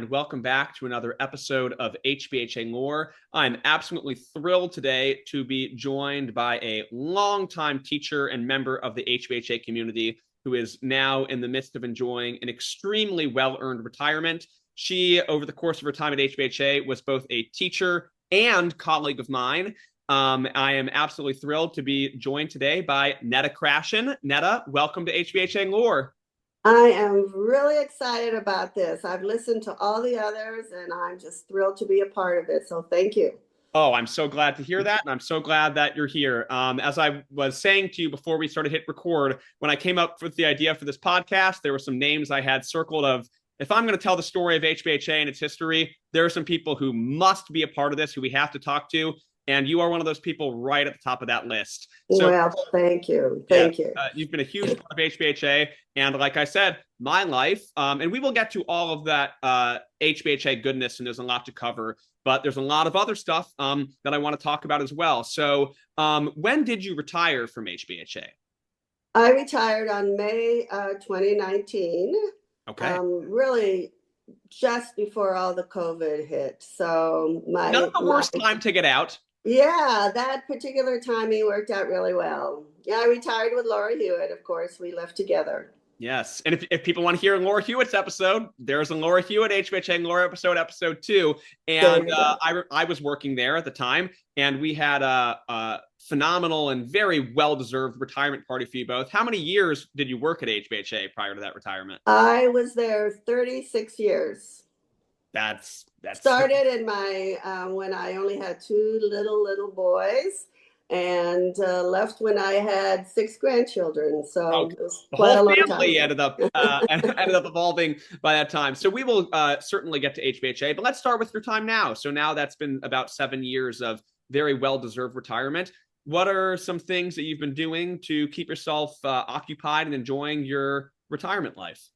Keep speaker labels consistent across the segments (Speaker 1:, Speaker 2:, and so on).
Speaker 1: And welcome back to another episode of HBHA Lore. I'm absolutely thrilled today to be joined by a longtime teacher and member of the HBHA community who is now in the midst of enjoying an extremely well-earned retirement. She, over the course of her time at HBHA, was both a teacher and colleague of mine. I am absolutely thrilled to be joined today by Netta Krashin. Netta, welcome to HBHA Lore.
Speaker 2: I am really excited about this. I've listened to all the others and I'm just thrilled to be a part of it. So thank you.
Speaker 1: Oh, I'm so glad to hear that. And I'm so glad that you're here. As I was saying to you before we started hit record, when I came up with the idea for this podcast, there were some names I had circled of, if I'm going to tell the story of HBHA and its history, there are some people who must be a part of this, who we have to talk to. And you are one of those people right at the top of that list. So,
Speaker 2: Well, thank you.
Speaker 1: yeah,
Speaker 2: Thank you.
Speaker 1: you've been a huge part of HBHA. And like I said, my life, and we will get to all of that HBHA goodness, and there's a lot to cover. But there's a lot of other stuff that I want to talk about as well. So when did you retire from HBHA?
Speaker 2: I retired on May 2019.
Speaker 1: Okay.
Speaker 2: Really just before all the COVID hit. So
Speaker 1: Not the worst time to get out.
Speaker 2: yeah, that particular timing worked out really well. Yeah, I retired with Laura Hewitt. Of course, we left together.
Speaker 1: Yes. And if people want to hear Laura Hewitt's episode, there's a Laura Hewitt HBHA Laura episode 2. And I was working there at the time, and we had a phenomenal and very well-deserved retirement party for you both. How many years did you work at HBHA prior to that retirement?
Speaker 2: I was there 36 years.
Speaker 1: That's
Speaker 2: started in my when I only had two little boys, and left when I had 6 grandchildren. So it was quite a long time.
Speaker 1: The whole family ended up evolving by that time. So we will certainly get to HBHA, but let's start with your time now. So now that's been about 7 years of very well-deserved retirement. What are some things that you've been doing to keep yourself occupied and enjoying your retirement life?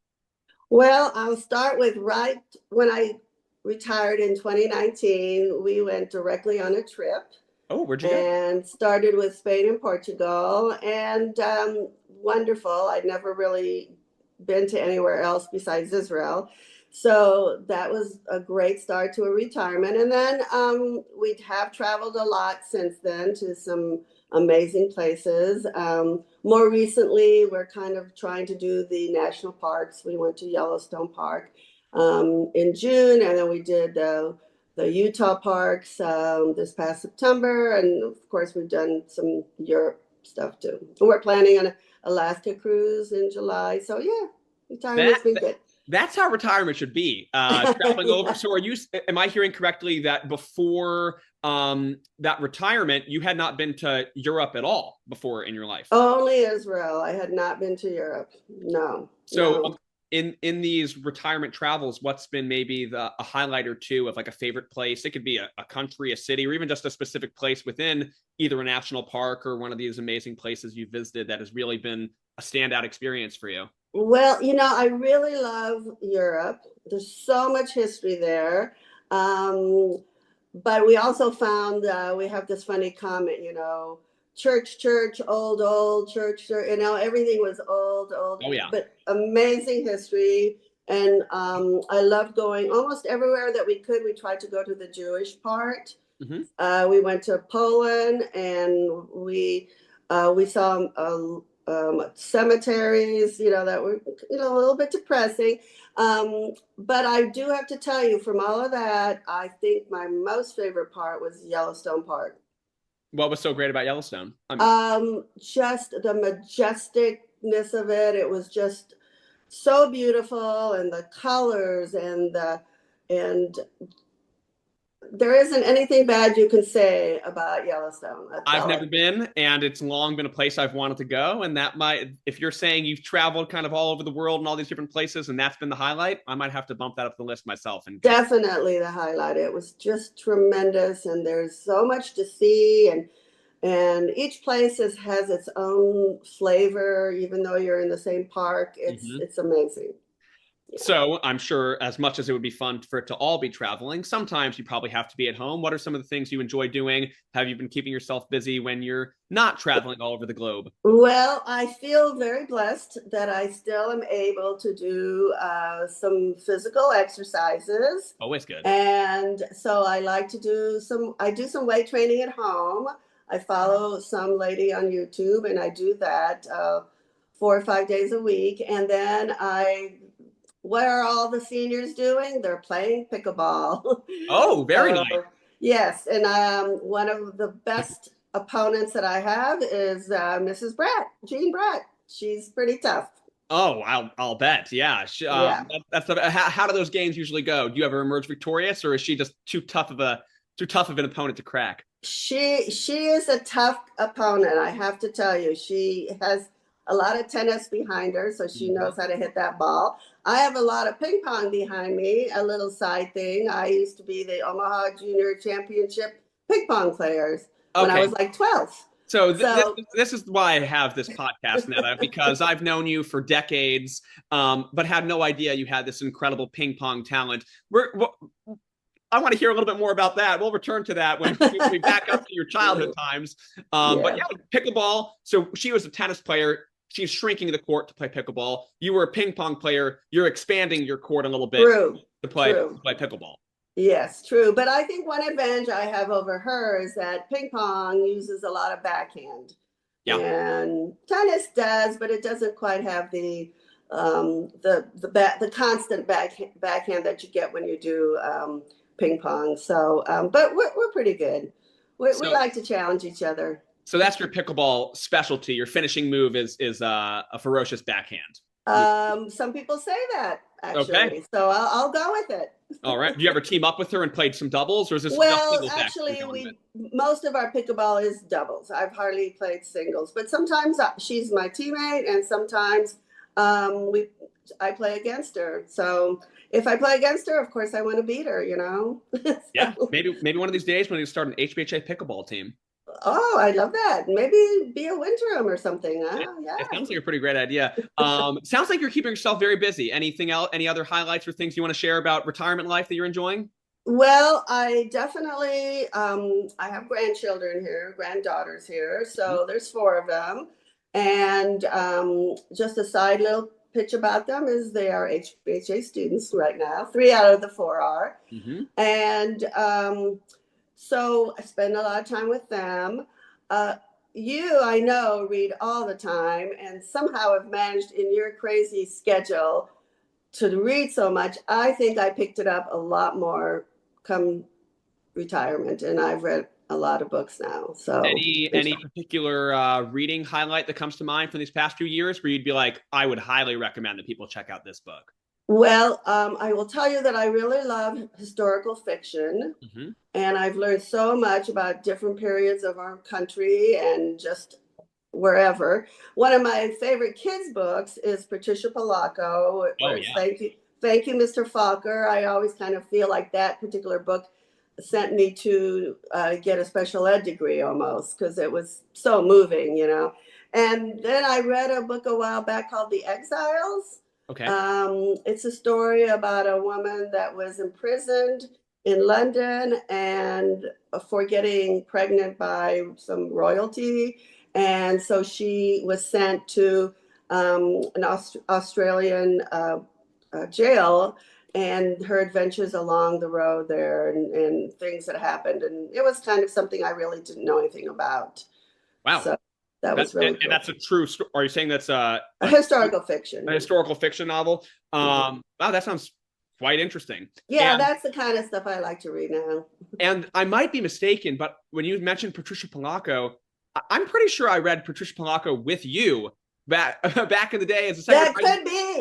Speaker 2: Well, I'll start with right when I retired in 2019, we went directly on a trip.
Speaker 1: Oh, where'd you go?
Speaker 2: And started with Spain and Portugal, and wonderful. I'd never really been to anywhere else besides Israel. So that was a great start to a retirement. And then we have traveled a lot since then to some amazing places. More recently, we're kind of trying to do the national parks. We went to Yellowstone Park in June, and then we did the Utah parks this past September, and of course we've done some Europe stuff too. And we're planning an Alaska cruise in July. So yeah, retirement's been good.
Speaker 1: That's how retirement should be. Traveling over. So am I hearing correctly that before that retirement, you had not been to Europe at all before in your life?
Speaker 2: Only Israel. I had not been to Europe. No.
Speaker 1: So
Speaker 2: no.
Speaker 1: In these retirement travels, what's been maybe a highlight or two of like a favorite place? It could be a country, a city, or even just a specific place within either a national park or one of these amazing places you've visited that has really been a standout experience for you.
Speaker 2: Well, I really love Europe. There's so much history there. But we also found we have this funny comment, church, old, church, everything was old.
Speaker 1: Oh, yeah.
Speaker 2: But amazing history. And I loved going almost everywhere that we could. We tried to go to the Jewish part. Mm-hmm. We went to Poland, and we saw cemeteries, that were, a little bit depressing. But I do have to tell you, from all of that, I think my most favorite part was Yellowstone Park.
Speaker 1: What was so great about Yellowstone?
Speaker 2: Just the majesticness of it. It was just so beautiful, and the colors and there isn't anything bad you can say about Yellowstone.
Speaker 1: I've never been, and it's long been a place I've wanted to go. And that if you're saying you've traveled kind of all over the world and all these different places, and that's been the highlight, I might have to bump that up the list myself. And
Speaker 2: definitely the highlight. It was just tremendous, and there's so much to see, and each place has its own flavor, even though you're in the same park. It's amazing.
Speaker 1: So I'm sure as much as it would be fun for it to all be traveling, sometimes you probably have to be at home. What are some of the things you enjoy doing? Have you been keeping yourself busy when you're not traveling all over the globe?
Speaker 2: Well, I feel very blessed that I still am able to do some physical exercises.
Speaker 1: Always good.
Speaker 2: And so I do some weight training at home. I follow some lady on YouTube and I do that 4 or 5 days a week. And then what are all the seniors doing? They're playing pickleball.
Speaker 1: Oh, very
Speaker 2: So,
Speaker 1: nice.
Speaker 2: yes. And one of the best opponents that I have is Mrs. Bratt, Jean Bratt. She's pretty tough.
Speaker 1: Oh, I'll bet. Yeah.
Speaker 2: Yeah.
Speaker 1: How do those games usually go? Do you ever emerge victorious, or is she just too tough of an opponent to crack?
Speaker 2: She is a tough opponent, I have to tell you. She has a lot of tennis behind her, so she
Speaker 1: Mhm.
Speaker 2: knows how to hit that ball. I have a lot of ping pong behind me, a little side thing. I used to be the Omaha Junior Championship ping pong players when I
Speaker 1: Okay.
Speaker 2: was like 12.
Speaker 1: So
Speaker 2: So
Speaker 1: this is why I have this podcast, Netta, because I've known you for decades, but had no idea you had this incredible ping pong talent. I want to hear a little bit more about that. We'll return to that when we back up to your childhood times. But
Speaker 2: yeah,
Speaker 1: yeah, pickleball. So she was a tennis player. She's shrinking the court to play pickleball. You were a ping pong player. You're expanding your court a little bit
Speaker 2: true,
Speaker 1: to
Speaker 2: true.
Speaker 1: play pickleball.
Speaker 2: Yes, true. But I think one advantage I have over her is that ping pong uses a lot of backhand,
Speaker 1: Yeah.
Speaker 2: and tennis does, but it doesn't quite have the constant backhand that you get when you do ping pong. So, but we're pretty good. We
Speaker 1: So
Speaker 2: like to challenge each other.
Speaker 1: so that's your pickleball specialty. Your finishing move is a ferocious backhand.
Speaker 2: Some people say that
Speaker 1: Okay.
Speaker 2: actually, so I'll go with it.
Speaker 1: All right. Do you ever team up with her and played some doubles, or is this just
Speaker 2: Well,
Speaker 1: singles action you're
Speaker 2: actually,
Speaker 1: going with?
Speaker 2: we most of our pickleball is doubles. I've hardly played singles, but sometimes she's my teammate, and sometimes we I play against her. So if I play against her, of course I want to beat her.
Speaker 1: Yeah,
Speaker 2: So,
Speaker 1: maybe one of these days when you start an HBHA pickleball team.
Speaker 2: oh, I love that. Maybe be a winterim or something.
Speaker 1: It,
Speaker 2: Huh?
Speaker 1: it
Speaker 2: Yeah.
Speaker 1: sounds like a pretty great idea. Sounds like you're keeping yourself very busy. Anything else? Any other highlights or things you want to share about retirement life that you're enjoying?
Speaker 2: Well, I definitely I have grandchildren here, granddaughters here,
Speaker 1: Mhm.
Speaker 2: so there's four of them. And just a side little pitch about them is they are HBHA students right now. Three out of the four are.
Speaker 1: Mhm.
Speaker 2: And so I spend a lot of time with them. Uh, you, I know, read all the time and somehow have managed in your crazy schedule to read so much. I think I picked it up a lot more come retirement, and I've read a lot of books now. So,
Speaker 1: Any particular reading highlight that comes to mind from these past few years where you'd be like, I would highly recommend that people check out this book?
Speaker 2: well, I will tell you that I really love historical fiction,
Speaker 1: Hmm.
Speaker 2: and I've learned so much about different periods of our country and just wherever. One of my favorite kids' books is Patricia Polacco,
Speaker 1: Oh
Speaker 2: where it's
Speaker 1: yeah.
Speaker 2: thank you, Mr. Falker. I always kind of feel like that particular book sent me to get a special ed degree almost because it was so moving. And then I read a book a while back called The Exiles.
Speaker 1: Okay.
Speaker 2: It's a story about a woman that was imprisoned in London and for getting pregnant by some royalty. And so she was sent to an Australian jail and her adventures along the road there and things that happened. And it was kind of something I really didn't know anything about.
Speaker 1: Wow.
Speaker 2: So that was really
Speaker 1: And
Speaker 2: cool.
Speaker 1: that's a true story. Are you saying that's
Speaker 2: A historical
Speaker 1: a
Speaker 2: fiction.
Speaker 1: historical fiction novel?
Speaker 2: Mhm.
Speaker 1: Wow, that sounds quite interesting.
Speaker 2: Yeah, that's the kind of stuff I like to read now.
Speaker 1: And I might be mistaken, but when you mentioned Patricia Polacco, I'm pretty sure I read Patricia Polacco with you back back in the day as a second.
Speaker 2: That could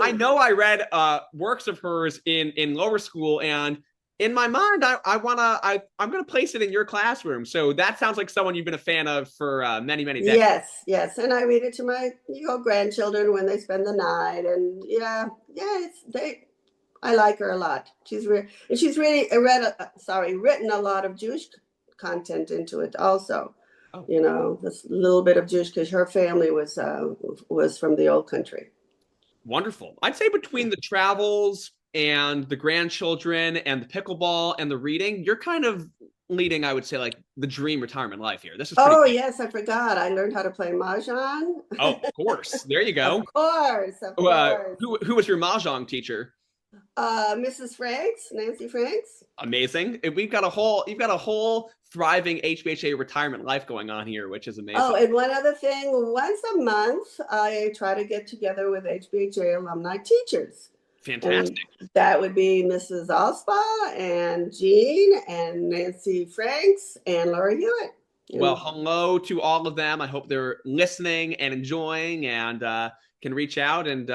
Speaker 1: I
Speaker 2: be.
Speaker 1: know I read works of hers in lower school, and in my mind, I'm gonna place it in your classroom. So that sounds like someone you've been a fan of for many decades.
Speaker 2: Yes, yes. And I read it to my grandchildren when they spend the night. And yeah, I like her a lot. And she's really written a lot of Jewish content into it also.
Speaker 1: Oh,
Speaker 2: This little bit of Jewish because her family was from the old country.
Speaker 1: Wonderful. I'd say between the travels and the grandchildren and the pickleball and the reading, you're kind of leading, I would say, like the dream retirement life here. This is pretty
Speaker 2: Oh,
Speaker 1: cool.
Speaker 2: yes, I forgot. I learned how to play mahjong.
Speaker 1: Oh, of course. There you
Speaker 2: Of
Speaker 1: go.
Speaker 2: course, of course.
Speaker 1: Who was your mahjong teacher?
Speaker 2: Mrs. Franks, Nancy Franks.
Speaker 1: Amazing. And you've got a whole thriving HBHA retirement life going on here, which is amazing.
Speaker 2: Oh, and one other thing, once a month, I try to get together with HBHA alumni teachers. And
Speaker 1: Fantastic.
Speaker 2: that would be Mrs. Alspa and Jean and Nancy Franks and Laura Hewitt.
Speaker 1: Well, hello to all of them. I hope they're listening and enjoying and can reach out. And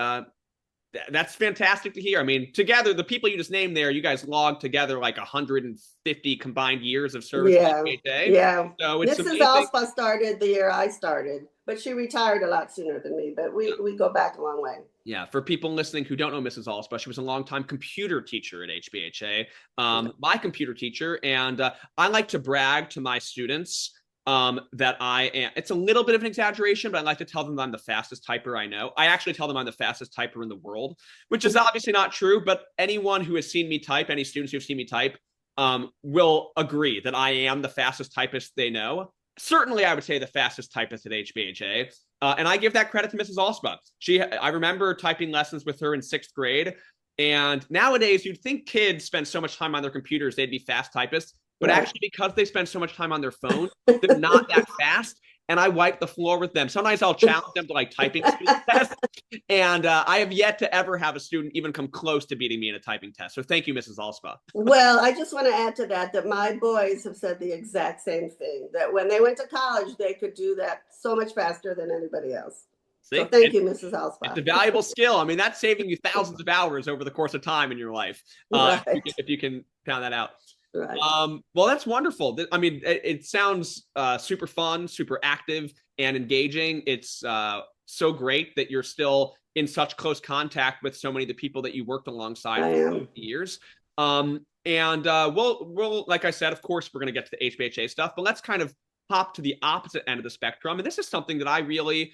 Speaker 1: that's fantastic to hear. I mean, together, the people you just named there, you guys logged together like 150 combined years of service
Speaker 2: Yeah,
Speaker 1: to HBHA.
Speaker 2: yeah.
Speaker 1: So it's
Speaker 2: Mrs.
Speaker 1: amazing.
Speaker 2: Alspa started the year I started, but she retired a lot sooner than me, but we go back a long way.
Speaker 1: Yeah, for people listening who don't know Mrs. Allspa, she was a longtime computer teacher at HBHA, my computer teacher. And I like to brag to my students that I am, it's a little bit of an exaggeration, but I like to tell them that I'm the fastest typer I know. I actually tell them I'm the fastest typer in the world, which is obviously not true, but anyone who has seen me type, any students who have seen me type, will agree that I am the fastest typist they know. Certainly, I would say the fastest typist at HBHA. And I give that credit to Mrs. Allspa. I remember typing lessons with her in 6th grade. And nowadays, you'd think kids spend so much time on their computers, they'd be fast typists. But actually, because they spend so much time on their phone, they're not that fast. And I wipe the floor with them. Sometimes I'll challenge them to like typing speed tests. And I have yet to ever have a student even come close to beating me in a typing test. So thank you, Mrs. Allspa.
Speaker 2: Well, I just want to add to that my boys have said the exact same thing, that when they went to college, they could do that so much faster than anybody else.
Speaker 1: See?
Speaker 2: So thank you, Mrs. Allspa.
Speaker 1: It's a valuable skill. I mean, that's saving you thousands of hours over the course of time in your life,
Speaker 2: Right.
Speaker 1: if you can pound that out.
Speaker 2: Right.
Speaker 1: Well, that's wonderful. I mean, it sounds super fun, super active and engaging. It's so great that you're still in such close contact with so many of the people that you worked alongside for years. And we'll, like I said, of course, we're going to get to the HBHA stuff, but let's kind of hop to the opposite end of the spectrum. And this is something that I really,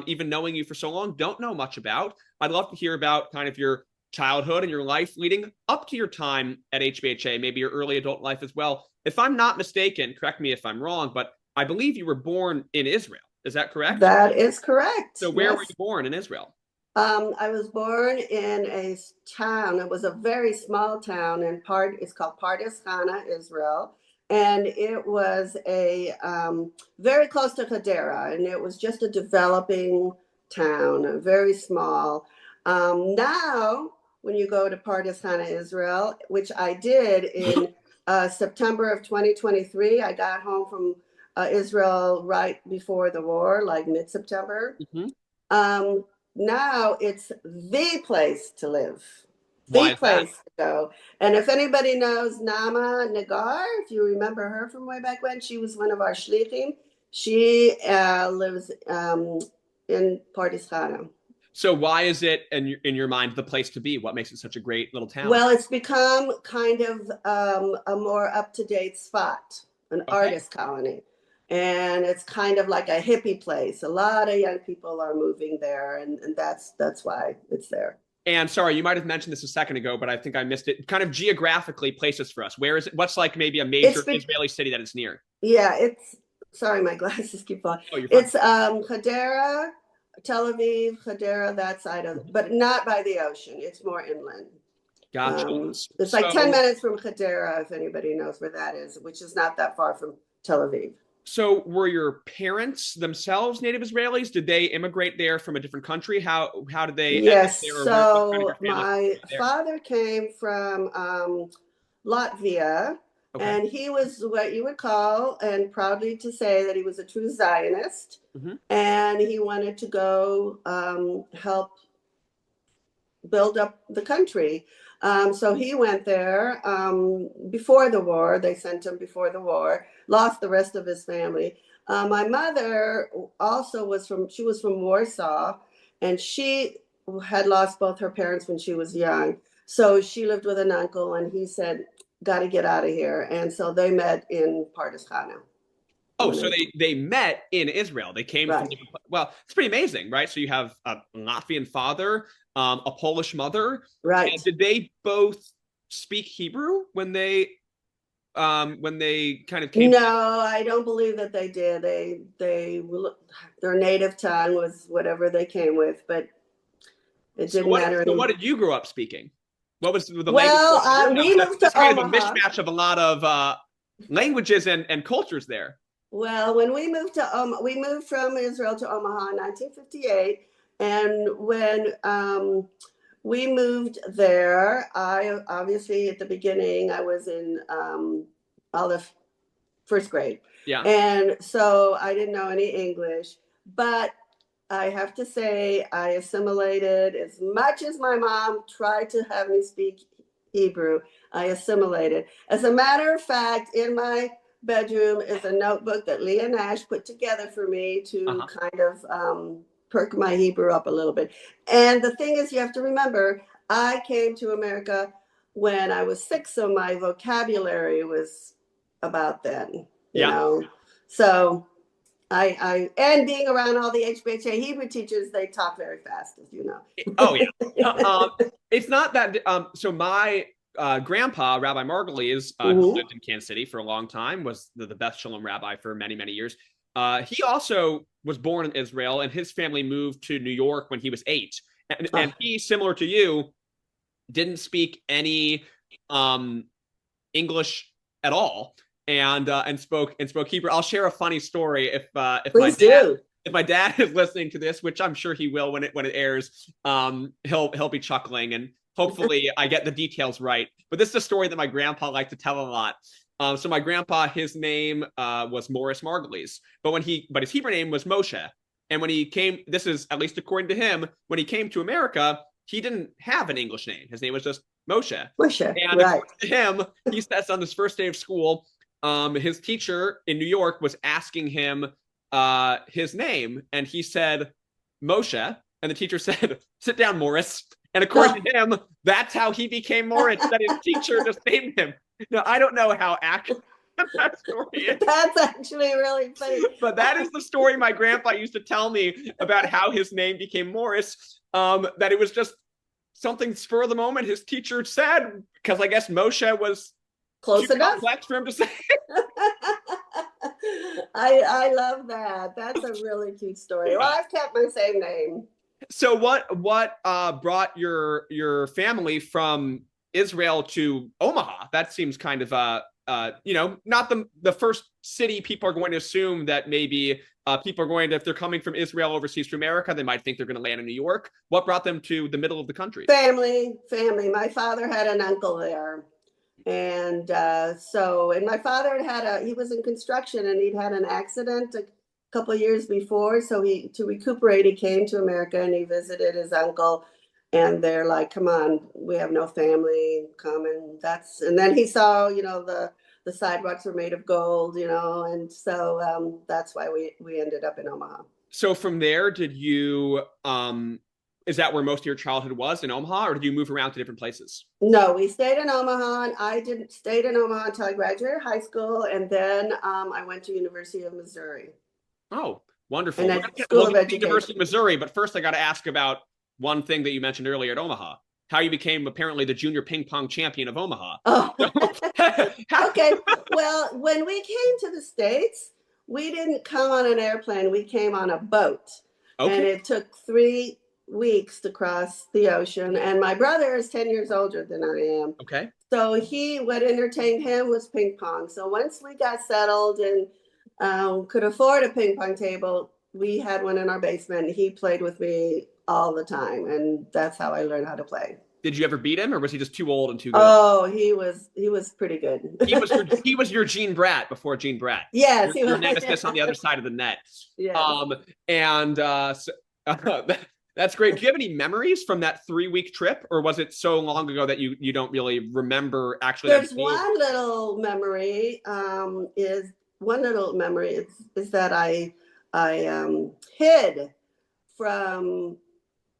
Speaker 1: even knowing you for so long, don't know much about. I'd love to hear about kind of your childhood and your life leading up to your time at HBHA, maybe your early adult life as well. If I'm not mistaken, correct me if I'm wrong, but I believe you were born in Israel. Is that correct?
Speaker 2: That is correct.
Speaker 1: So where were you born in Israel?
Speaker 2: I was born in a town. It was a very small town it's called Pardes Chana, Israel. And it was a very close to Hadera, and it was just a developing town, very small. Now, when you go to Pardes Chana, Israel, which I did in September of 2023, I got home from Israel right before the war, like mid-September. Now it's the place to live, the place to go. And if anybody knows Nama Nagar, if you remember her from way back when, she was one of our shlichim. She lives in Pardes Chana.
Speaker 1: So why is it, in your mind, the place to be? What makes it such a great little town?
Speaker 2: Well, it's become kind of a more up-to-date spot, an artist colony. And it's kind of like a hippie place. A lot of young people are moving there, and that's why it's there.
Speaker 1: And sorry, you might have mentioned this a second ago, but I think I missed it. Kind of geographically places for us. Where is it? What's like maybe a major Israeli city that it's near?
Speaker 2: Yeah, sorry, my glasses keep falling. Oh, you're fine. It's Hadera, Tel Aviv, Hadera, that side of, but not by the ocean. It's more inland.
Speaker 1: Gotcha.
Speaker 2: It's like 10 minutes from Hadera, if anybody knows where that is, which is not that far from Tel Aviv.
Speaker 1: So were your parents themselves native Israelis? Did they immigrate there from a different country? How did they?
Speaker 2: Yes. So my father came from Latvia, and he was what you would call, and proudly to say that he was a true Zionist, and he wanted to go help build up the country. So he went there before the war. They sent him before the war, lost the rest of his family. My mother also was from Warsaw, and she had lost both her parents when she was young. So she lived with an uncle, and he said, got to get out of here. And so they met in Pardes Chana.
Speaker 1: Oh, so they met in Israel. They came from, well, it's pretty amazing, right? So you have a Latvian father, a Polish mother.
Speaker 2: Right.
Speaker 1: And did they both speak Hebrew when they kind of came?
Speaker 2: No, I don't believe that they did. Their native tongue was whatever they came with, but it
Speaker 1: So
Speaker 2: didn't matter
Speaker 1: what
Speaker 2: any.
Speaker 1: did you grow up speaking? What was the language
Speaker 2: Well,
Speaker 1: spoken in your house?
Speaker 2: we moved
Speaker 1: That's
Speaker 2: to
Speaker 1: kind of a
Speaker 2: Omaha.
Speaker 1: mishmash of a lot of languages and cultures there.
Speaker 2: Well, when we moved from Israel to Omaha in 1958, and when we moved there, I obviously at the beginning I was in all the first grade,
Speaker 1: Yeah.
Speaker 2: and so I didn't know any English, but I have to say I assimilated as much as my mom tried to have me speak Hebrew. I assimilated. As a matter of fact, in my bedroom is a notebook that Leah Nash put together for me to
Speaker 1: Uh-huh.
Speaker 2: kind of perk my Hebrew up a little bit. And the thing is, you have to remember, I came to America when I was 6, so my vocabulary was about then, you
Speaker 1: Yeah.
Speaker 2: know. So and being around all the HBHA Hebrew teachers, they talk very fast, as you know.
Speaker 1: Oh yeah. It's not that. So my grandpa, Rabbi Margulies, who
Speaker 2: Mm-hmm.
Speaker 1: lived in Kansas City for a long time, was the best Shalom rabbi for many, many years. He also was born in Israel, and his family moved to New York when he was 8. And
Speaker 2: Oh,
Speaker 1: he, similar to you, didn't speak any um, English at all, and spoke Hebrew. I'll share a funny story
Speaker 2: please do.
Speaker 1: if my dad is listening to this, which I'm sure he will when it airs. He'll be chuckling, and hopefully I get the details right. But this is a story that my grandpa liked to tell a lot. So my grandpa, his name was Morris Margulies, but his Hebrew name was Moshe. And when he came, this is at least according to him, when he came to America, he didn't have an English name. His name was just Moshe.
Speaker 2: Moshe,
Speaker 1: And
Speaker 2: right.
Speaker 1: according to him, he says on his first day of school, his teacher in New York was asking him his name, and he said Moshe, and the teacher said, "Sit down, Morris." And according to him, that's how he became Morris. That his teacher just named him. Now I don't know how accurate that story is,
Speaker 2: That's actually really funny.
Speaker 1: but that is the story my grandpa used to tell me about how his name became Morris. That it was just something spur of the moment his teacher said, because I guess Moshe was too
Speaker 2: Close enough.
Speaker 1: complex for him to say.
Speaker 2: I love that. That's a really cute story. Well, I've kept my same name.
Speaker 1: So what brought your family from Israel to Omaha? That seems kind of not the first city people are going to assume that maybe people are going to, if they're coming from Israel overseas to America, they might think they're going to land in New York. What brought them to the middle of the country?
Speaker 2: Family. My father had an uncle there. And and my father he was in construction and he'd had an accident a couple of years before. So to recuperate, he came to America and he visited his uncle. And they're like, come on, we have no family, come. And then he saw, the sidewalks were made of gold, and so that's why we ended up in Omaha.
Speaker 1: So from there, did you is that where most of your childhood was, in Omaha, or did you move around to different places?
Speaker 2: No, we stayed in Omaha, and I didn't stayed in Omaha until I graduated high school, and then I went to University of Missouri,
Speaker 1: Oh, wonderful.
Speaker 2: and
Speaker 1: We'll
Speaker 2: at
Speaker 1: get,
Speaker 2: School
Speaker 1: we'll
Speaker 2: of
Speaker 1: get to the University of
Speaker 2: Education.
Speaker 1: Missouri, but first I got to ask about one thing that you mentioned earlier at Omaha. How you became apparently the junior ping pong champion of Omaha.
Speaker 2: Oh,
Speaker 1: How-
Speaker 2: okay. Well, when we came to the States, we didn't come on an airplane. We came on a boat, and
Speaker 1: okay.
Speaker 2: it took 3 weeks to cross the ocean. And my brother is 10 years older than I am.
Speaker 1: Okay.
Speaker 2: So what entertained him was ping pong. So once we got settled and could afford a ping pong table, we had one in our basement. He played with me all the time, and that's how I learned how to play.
Speaker 1: Did you ever beat him, or was he just too old and too good?
Speaker 2: Oh, he was pretty good.
Speaker 1: He was your Gene Bratt before Gene Bratt.
Speaker 2: Yes,
Speaker 1: Your nemesis on the other side of the net.
Speaker 2: Yes.
Speaker 1: And that's great. Do you have any memories from that 3-week trip, or was it so long ago that you don't really remember actually?
Speaker 2: There's one little memory. Is that I hid from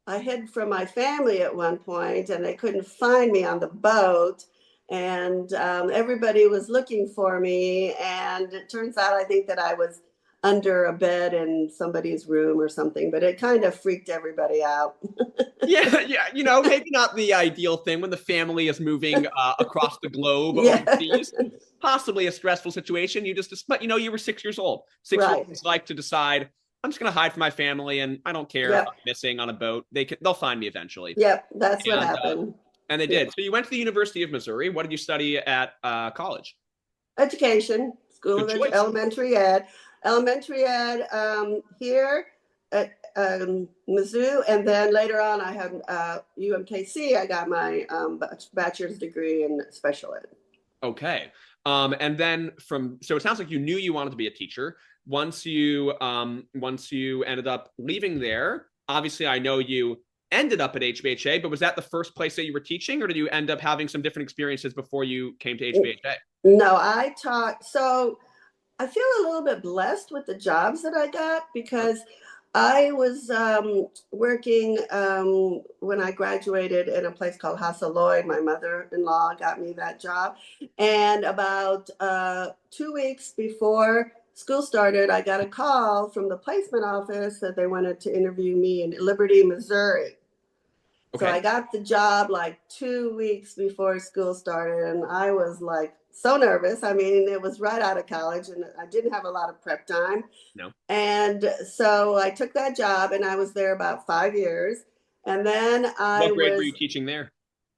Speaker 2: I hid from my family at one point, and they couldn't find me on the boat. And everybody was looking for me. And it turns out, I think that I was under a bed in somebody's room or something, but it kind of freaked everybody out.
Speaker 1: Yeah, yeah, maybe not the ideal thing when the family is moving across the globe
Speaker 2: Yeah.
Speaker 1: overseas. Possibly a stressful situation. But you were 6 years old. 6 year
Speaker 2: Right.
Speaker 1: olds like to decide, I'm just going to hide from my family, and I don't care if I'm
Speaker 2: Yep.
Speaker 1: missing on a boat. They'll find me eventually.
Speaker 2: Yep. That's what
Speaker 1: And
Speaker 2: happened.
Speaker 1: and they
Speaker 2: Yeah.
Speaker 1: did. So you went to the University of Missouri. What did you study at college?
Speaker 2: Education,
Speaker 1: Good choice.
Speaker 2: elementary ed here at Mizzou, and then later on I had UMKC. I got my bachelor's degree in special ed.
Speaker 1: Okay. And then so it sounds like you knew you wanted to be a teacher. Once you ended up leaving there, obviously I know you ended up at HBHA, but was that the first place that you were teaching, or did you end up having some different experiences before you came to HBHA?
Speaker 2: No, I taught. So I feel a little bit blessed with the jobs that I got because I was working when I graduated in a place called Hassel Lloyd. My mother-in-law got me that job. And about 2 weeks before school started, I got a call from the placement office that they wanted to interview me in Liberty, Missouri. So
Speaker 1: Okay.
Speaker 2: I got the job like 2 weeks before school started, and I was like so nervous. I mean, it was right out of college, and I didn't have a lot of prep time.
Speaker 1: No.
Speaker 2: And so I took that job, and I was there about 5 years. And then I
Speaker 1: What grade were you
Speaker 2: was
Speaker 1: teaching there?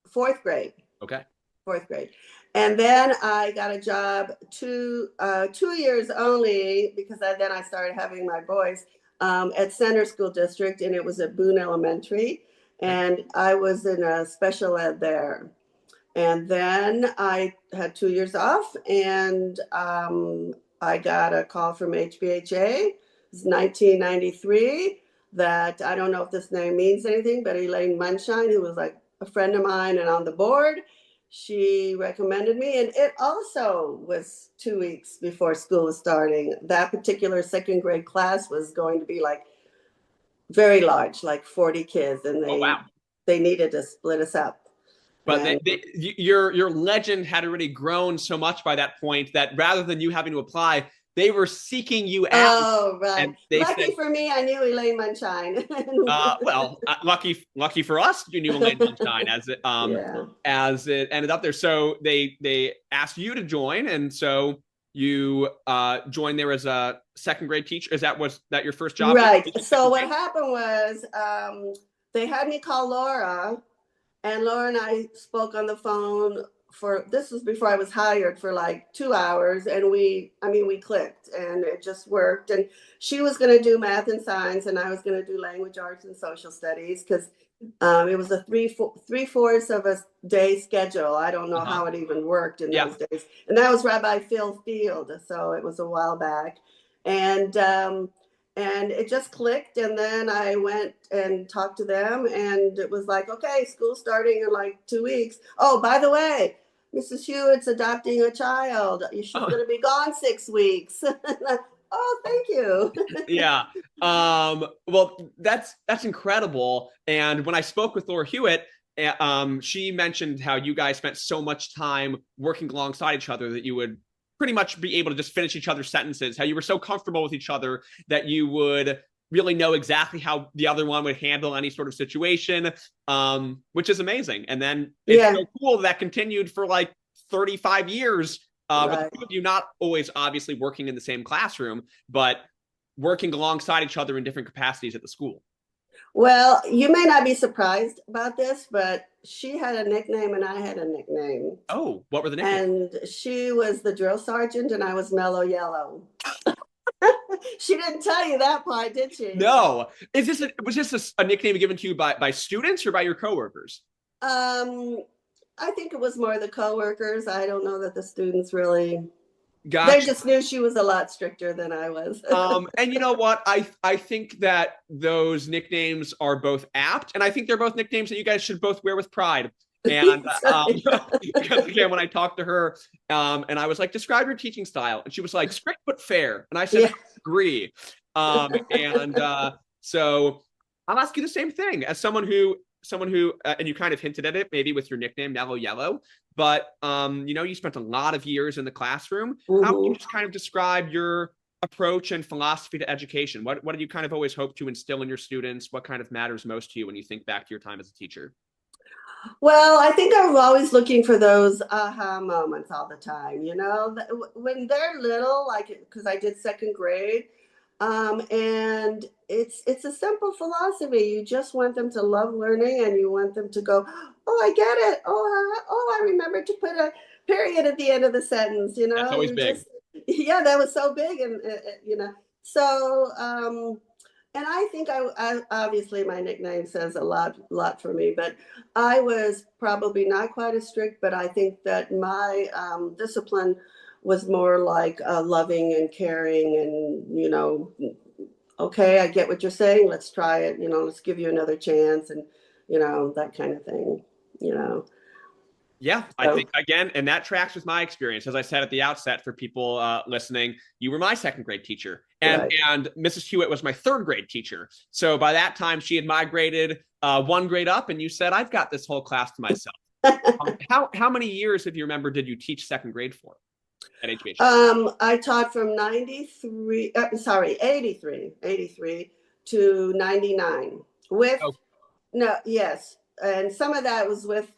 Speaker 2: fourth grade.
Speaker 1: Okay.
Speaker 2: Fourth grade. And then I got a job 2 years only because then I started having my boys at Center School District, and it was at Boone Elementary.
Speaker 1: Okay.
Speaker 2: And I was in a special ed there. And then I had 2 years off, and I got a call from HBHA. It was 1993. That I don't know if this name means anything, but Elaine Munshine, who was like a friend of mine and on the board, she recommended me. And it also was 2 weeks before school was starting. That particular second grade class was going to be like very large, like 40 kids, and
Speaker 1: Oh, wow.
Speaker 2: they needed to split us up.
Speaker 1: But
Speaker 2: And
Speaker 1: your legend had already grown so much by that point that rather than you having to apply, they were seeking you out.
Speaker 2: oh, right.
Speaker 1: And they
Speaker 2: Lucky
Speaker 1: said,
Speaker 2: for me, I knew Elaine Munshine.
Speaker 1: lucky for us, you knew Elaine Munshine
Speaker 2: Yeah.
Speaker 1: as it ended up there. So they asked you to join, and so you joined there as a second grade teacher. Was that your first job?
Speaker 2: Right. So what happened was they had me call Laura, and Laura and I spoke on the phone this was before I was hired, for like 2 hours, and we clicked, and it just worked. And she was going to do math and science, and I was going to do language arts and social studies, because it was a three-fourths of a day schedule. I don't know how it even worked in those days. And that was Rabbi Phil Field, so it was a while back. And it just clicked. And then I went and talked to them, and it was like, okay, school's starting in like 2 weeks. Oh, by the way, Mrs. Hewitt's adopting a child. She's going to be gone 6 weeks. Oh, thank you.
Speaker 1: Yeah. Well, that's incredible. And when I spoke with Laura Hewitt, she mentioned how you guys spent so much time working alongside each other that you would pretty much be able to just finish each other's sentences, how you were so comfortable with each other that you would really know exactly how the other one would handle any sort of situation, which is amazing. And then it's so cool that continued for like 35 years with the two of you not always obviously working in the same classroom, but working alongside each other in different capacities at the school.
Speaker 2: Well, you may not be surprised about this, but she had a nickname and I had a nickname.
Speaker 1: Oh, what were the nicknames?
Speaker 2: And she was the drill sergeant and I was Mellow Yellow. She didn't tell you that part, did she?
Speaker 1: No. Was this a nickname given to you by students or by your coworkers?
Speaker 2: I think it was more the coworkers. I don't know that the students really.
Speaker 1: Gotcha.
Speaker 2: They just knew she was a lot stricter than I was.
Speaker 1: And you know what? I think that those nicknames are both apt, and I think they're both nicknames that you guys should both wear with pride. And because again, when I talked to her, and I was like, describe your teaching style, and she was like, strict but fair, and I said, agree. So I'll ask you the same thing as someone who, and you kind of hinted at it, maybe with your nickname, Mellow Yellow, but you spent a lot of years in the classroom. How would you just kind of describe your approach and philosophy to education? What do you kind of always hope to instill in your students? What kind of matters most to you when you think back to your time as a teacher?
Speaker 2: Well, I think I'm always looking for those aha moments all the time. You know, when they're little, like because I did second grade, and it's a simple philosophy. You just want them to love learning, and you want them to go, "Oh, I get it. Oh, I remember to put a period at the end of the sentence." You
Speaker 1: That's
Speaker 2: know,
Speaker 1: always
Speaker 2: you
Speaker 1: big.
Speaker 2: just yeah, that was so big, and you know, so. And I think I obviously my nickname says a lot for me, but I was probably not quite as strict, but I think that my discipline was more like loving and caring, and okay, I get what you're saying. Let's try it. Let's give you another chance, and that kind of thing. You know,
Speaker 1: Yeah, I
Speaker 2: so
Speaker 1: think again, and that tracks with my experience. As I said at the outset, for people listening, you were my second grade teacher, and
Speaker 2: right.
Speaker 1: Mrs. Hewitt was my third grade teacher. So by that time, she had migrated one grade up, and you said, "I've got this whole class to myself." How many years, if you remember, did you teach second grade for at HBHA?
Speaker 2: I taught from 83 to 99 with
Speaker 1: Oh,
Speaker 2: no, yes, and some of that was with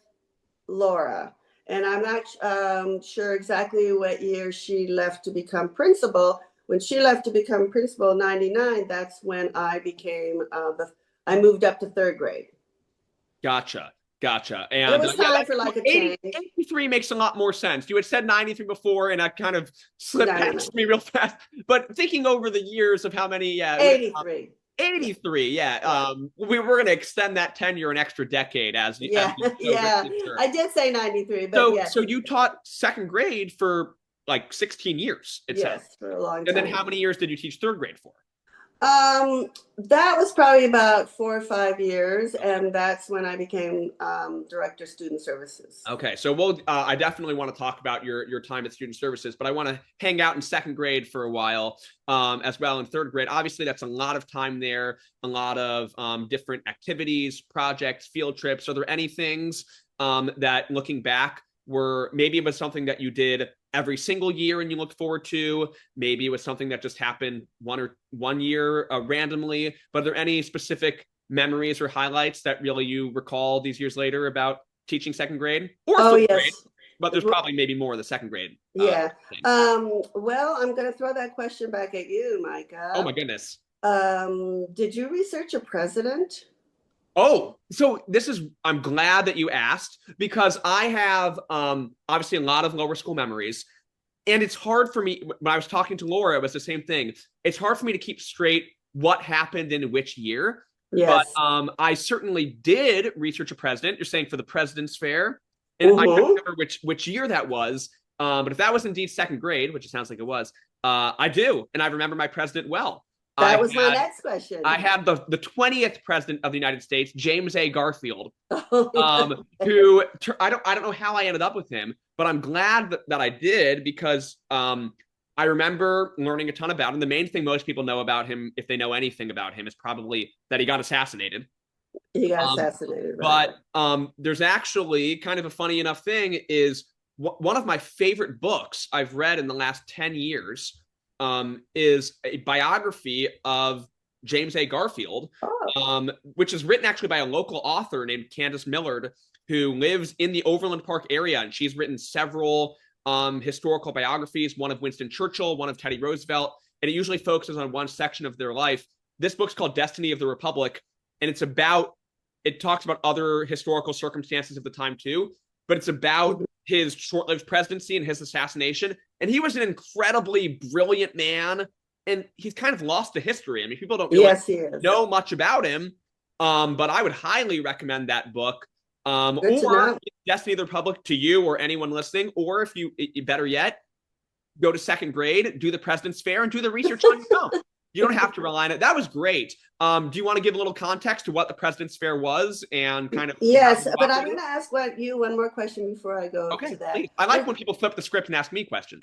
Speaker 2: Laura. And I'm not sure exactly what year she left to become principal. When she left to become principal in 99, that's when I became I moved up to third grade.
Speaker 1: gotcha, gotcha.
Speaker 2: It
Speaker 1: And
Speaker 2: was
Speaker 1: yeah,
Speaker 2: time
Speaker 1: that
Speaker 2: for like a
Speaker 1: 80,
Speaker 2: change.
Speaker 1: 83 makes a lot more sense. You had said 93 before, and I kind of slipped
Speaker 2: No, no, no.
Speaker 1: past me real fast. But thinking over the years of how many, yeah,
Speaker 2: 83. Yeah,
Speaker 1: 83, yeah.
Speaker 2: yeah.
Speaker 1: We were going to extend that tenure an extra decade as
Speaker 2: Yeah,
Speaker 1: you so
Speaker 2: yeah.
Speaker 1: richly observed.
Speaker 2: I did say 93, but
Speaker 1: So,
Speaker 2: yes,
Speaker 1: so you taught second grade for like 16 years, it sounds.
Speaker 2: yes, for a long
Speaker 1: And then
Speaker 2: time.
Speaker 1: how many years did you teach third grade for?
Speaker 2: That was probably about 4 or 5 years, and that's when I became director of student services.
Speaker 1: Okay, so we'll. I definitely want to talk about your time at Student Services, but I want to hang out in second grade for a while, as well in third grade. Obviously, that's a lot of time there, a lot of different activities, projects, field trips. Are there any things that, looking back, were maybe it was something that you did every single year and you looked forward to? Maybe it was something that just happened one year randomly. But are there any specific memories or highlights that really you recall these years later about teaching second grade or
Speaker 2: Oh
Speaker 1: third grade,
Speaker 2: yes,
Speaker 1: but there's probably maybe more of the second grade
Speaker 2: yeah.
Speaker 1: things.
Speaker 2: Well, I'm going to throw that question back at you,
Speaker 1: Oh my
Speaker 2: Micah.
Speaker 1: goodness.
Speaker 2: Did you research a president?
Speaker 1: Oh, so I'm glad that you asked because I have obviously a lot of lower school memories. And it's hard for me when I was talking to Laura, it was the same thing. It's hard for me to keep straight what happened in which year. But
Speaker 2: Yes.
Speaker 1: I certainly did research a president. You're saying for the President's Fair, and I don't
Speaker 2: Mm-hmm.
Speaker 1: remember which year that was. But if that was indeed second grade, which it sounds like it was, I do, and I remember my president well.
Speaker 2: That
Speaker 1: I
Speaker 2: was my
Speaker 1: had
Speaker 2: next question.
Speaker 1: I had the 20th president of the United States, James A. Garfield,
Speaker 2: Oh,
Speaker 1: who I don't know how I ended up with him, but I'm glad that I did because I remember learning a ton about him. The main thing most people know about him, if they know anything about him, is probably that he got assassinated.
Speaker 2: he got
Speaker 1: Um,
Speaker 2: assassinated, right?
Speaker 1: but there's actually kind of a funny enough thing is one of my favorite books I've read in the last 10 years is a biography of James A. Garfield,
Speaker 2: Oh,
Speaker 1: which is written actually by a local author named Candace Millard, who lives in the Overland Park area. And she's written several historical biographies, one of Winston Churchill, one of Teddy Roosevelt. And it usually focuses on one section of their life. This book's called Destiny of the Republic. And it talks about other historical circumstances of the time too, but it's about his short-lived presidency and his assassination. And he was an incredibly brilliant man, and he's kind of lost to history. I mean, people don't really
Speaker 2: yes, he is.
Speaker 1: know much about him, but I would highly recommend that book.
Speaker 2: Good to
Speaker 1: Or
Speaker 2: know.
Speaker 1: Destiny of the Republic to you or anyone listening, or if you better yet, go to second grade, do the President's Fair, and do the research on your own. You don't have to rely on it. That was great. Do you want to give a little context to what the President's Fair was and kind of how
Speaker 2: Yes,
Speaker 1: you
Speaker 2: but I'm
Speaker 1: operated?
Speaker 2: going to ask you one more question before I go to
Speaker 1: Okay,
Speaker 2: that.
Speaker 1: please. I like when people flip the script and ask me questions.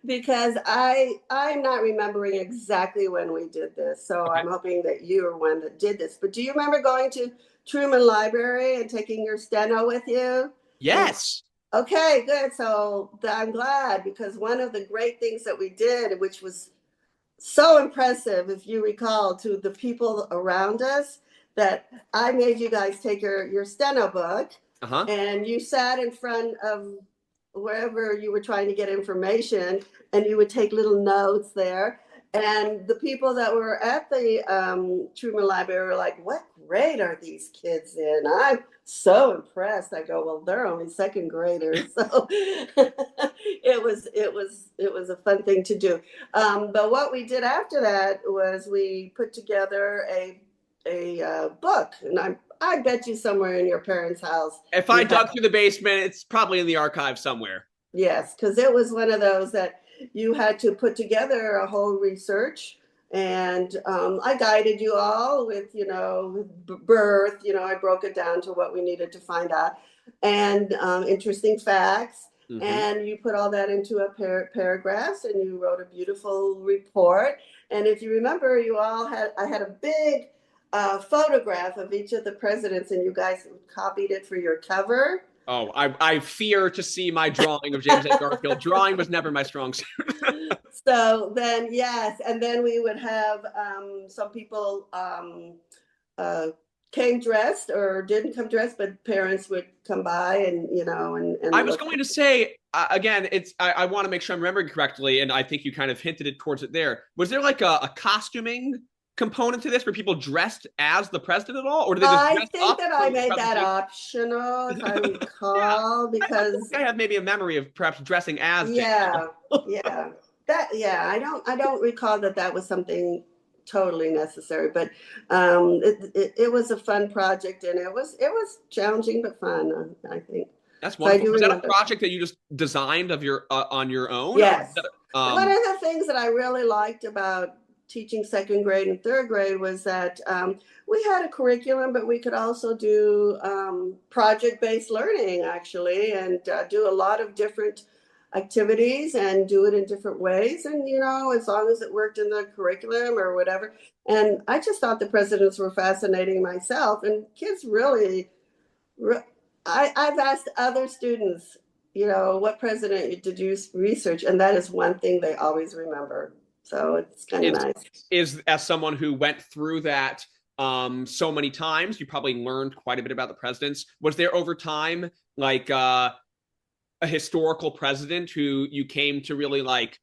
Speaker 2: Because I'm not remembering exactly when we did this, so
Speaker 1: Okay.
Speaker 2: I'm hoping that you are one that did this. But do you remember going to Truman Library and taking your steno with you? And
Speaker 1: Yes.
Speaker 2: okay, good. So I'm glad because one of the great things that we did, which was so impressive, if you recall, to the people around us that I made you guys take your steno book
Speaker 1: Uh-huh.
Speaker 2: and you sat in front of wherever you were trying to get information and you would take little notes there. And the people that were at the Truman Library were like, what grade are these kids in? I'm so impressed. I go, well, they're only second graders. So it was a fun thing to do. But what we did after that was we put together a book, and I bet you somewhere in your parents' house
Speaker 1: If I
Speaker 2: you have.
Speaker 1: dug through the basement, it's probably in the archive somewhere.
Speaker 2: Yes, because it was one of those that you had to put together a whole research. And I guided you all with, birth. I broke it down to what we needed to find out and interesting facts.
Speaker 1: Mm-hmm.
Speaker 2: And you put all that into a paragraphs and you wrote a beautiful report. And if you remember, I had a big photograph of each of the presidents and you guys copied it for your cover.
Speaker 1: Oh, I fear to see my drawing of James A. Garfield. Drawing was never my strong suit.
Speaker 2: So then, yes, and then we would have some people came dressed or didn't come dressed, but parents would come by and
Speaker 1: I was
Speaker 2: look.
Speaker 1: going to say, again, I want to make sure I'm remembering correctly, and I think you kind of hinted it towards it there. Was there like a costuming component to this where people dressed as the president at all? Or did they just
Speaker 2: I
Speaker 1: dress
Speaker 2: think
Speaker 1: up
Speaker 2: that
Speaker 1: for
Speaker 2: I
Speaker 1: the
Speaker 2: made that
Speaker 1: presentation?
Speaker 2: optional, if I
Speaker 1: Yeah.
Speaker 2: recall,
Speaker 1: I think
Speaker 2: because
Speaker 1: I have maybe a memory of perhaps dressing as James.
Speaker 2: yeah, yeah, I don't recall that was something totally necessary, but it was a fun project and it was challenging but fun, I think.
Speaker 1: That's
Speaker 2: So I
Speaker 1: wonderful.
Speaker 2: do
Speaker 1: Was that a
Speaker 2: remember.
Speaker 1: project that you just designed of your on your own, or was
Speaker 2: Yes.
Speaker 1: that,
Speaker 2: One of the things that I really liked about teaching second grade and third grade was that we had a curriculum, but we could also do project-based learning, actually, and do a lot of different activities and do it in different ways. And, as long as it worked in the curriculum or whatever. And I just thought the presidents were fascinating myself. And kids really, I've asked other students, what president did you research? And that is one thing they always remember. So it's kind of
Speaker 1: is
Speaker 2: nice.
Speaker 1: is as someone who went through that so many times, you probably learned quite a bit about the presidents. Was there over time like a historical president who you came to really like?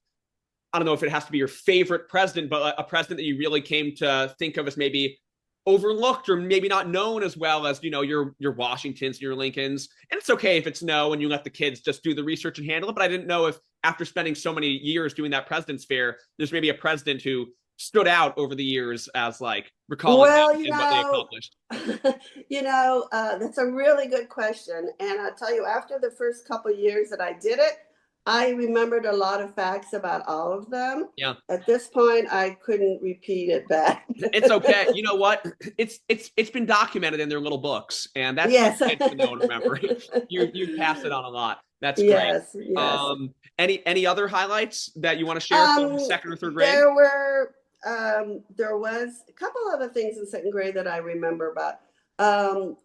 Speaker 1: I don't know if it has to be your favorite president, but a president that you really came to think of as maybe overlooked or maybe not known as well as your Washingtons and your Lincolns. And it's okay if it's no, and you let the kids just do the research and handle it. But I didn't know if after spending so many years doing that president's fair, there's maybe a president who stood out over the years as like recalling them
Speaker 2: Well,
Speaker 1: and what they accomplished.
Speaker 2: that's a really good question. And I'll tell you, after the first couple of years that I did it, I remembered a lot of facts about all of them.
Speaker 1: Yeah.
Speaker 2: At this point, I couldn't repeat it back.
Speaker 1: It's okay. You know what? It's been documented in their little books, and that's
Speaker 2: Yes.
Speaker 1: good to know and remember. You pass it on a lot. That's great.
Speaker 2: Yes, yes.
Speaker 1: Any other highlights that you want to share from second or third grade?
Speaker 2: There was a couple other things in second grade that I remember about.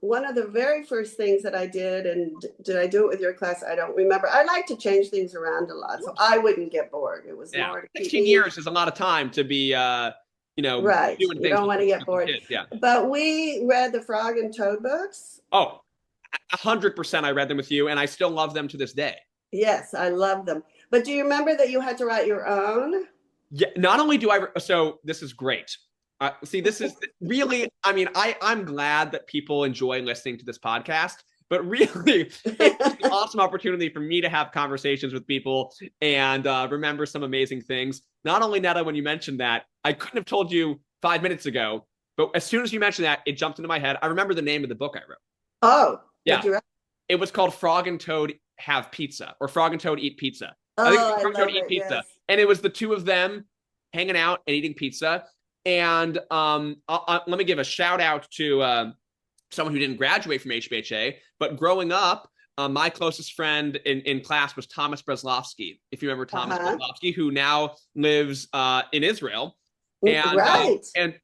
Speaker 2: One of the very first things that I did, and did I do it with your class? I don't remember. I like to change things around a lot, so I wouldn't get bored. It was more to keep
Speaker 1: 16
Speaker 2: me.
Speaker 1: years is a lot of time to be
Speaker 2: Right.
Speaker 1: doing
Speaker 2: You
Speaker 1: things
Speaker 2: don't want to get
Speaker 1: with
Speaker 2: bored.
Speaker 1: kids. Yeah.
Speaker 2: But we read the Frog and Toad books.
Speaker 1: Oh, 100% I read them with you, and I still love them to this day.
Speaker 2: Yes, I love them. But do you remember that you had to write your own?
Speaker 1: Yeah, not only do I, so this is great. See, this is really, I mean, I'm glad that people enjoy listening to this podcast, but really, it's an awesome opportunity for me to have conversations with people and remember some amazing things. Not only, Netta, when you mentioned that, I couldn't have told you 5 minutes ago, but as soon as you mentioned that, it jumped into my head. I remember the name of the book I wrote.
Speaker 2: Oh,
Speaker 1: Yeah.
Speaker 2: you write?
Speaker 1: It was called Frog and Toad Have Pizza, or Frog and Toad Eat Pizza.
Speaker 2: Oh,
Speaker 1: I think it was Frog
Speaker 2: I
Speaker 1: and Toad
Speaker 2: love
Speaker 1: Eat
Speaker 2: it,
Speaker 1: Pizza.
Speaker 2: yes.
Speaker 1: And it was the two of them hanging out and eating pizza. And let me give a shout out to someone who didn't graduate from HBHA, but growing up, my closest friend in class was Thomas Breslowski. If you remember Thomas Breslowski, who now lives in Israel. And
Speaker 2: Right.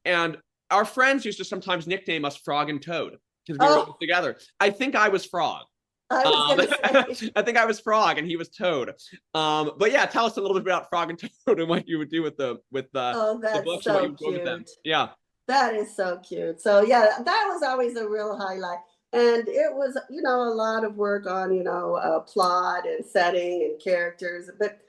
Speaker 1: And our friends used to sometimes nickname us Frog and Toad because we were always together. I think I was Frog.
Speaker 2: I was
Speaker 1: Um,
Speaker 2: gonna say.
Speaker 1: I think I was Frog and he was Toad. But yeah, tell us a little bit about Frog and Toad and what you would do with
Speaker 2: Oh,
Speaker 1: the
Speaker 2: that's
Speaker 1: books and what you
Speaker 2: so
Speaker 1: would do with them.
Speaker 2: cute.
Speaker 1: Yeah.
Speaker 2: That is so cute. So yeah, that was always a real highlight. And it was, a lot of work on, plot and setting and characters, but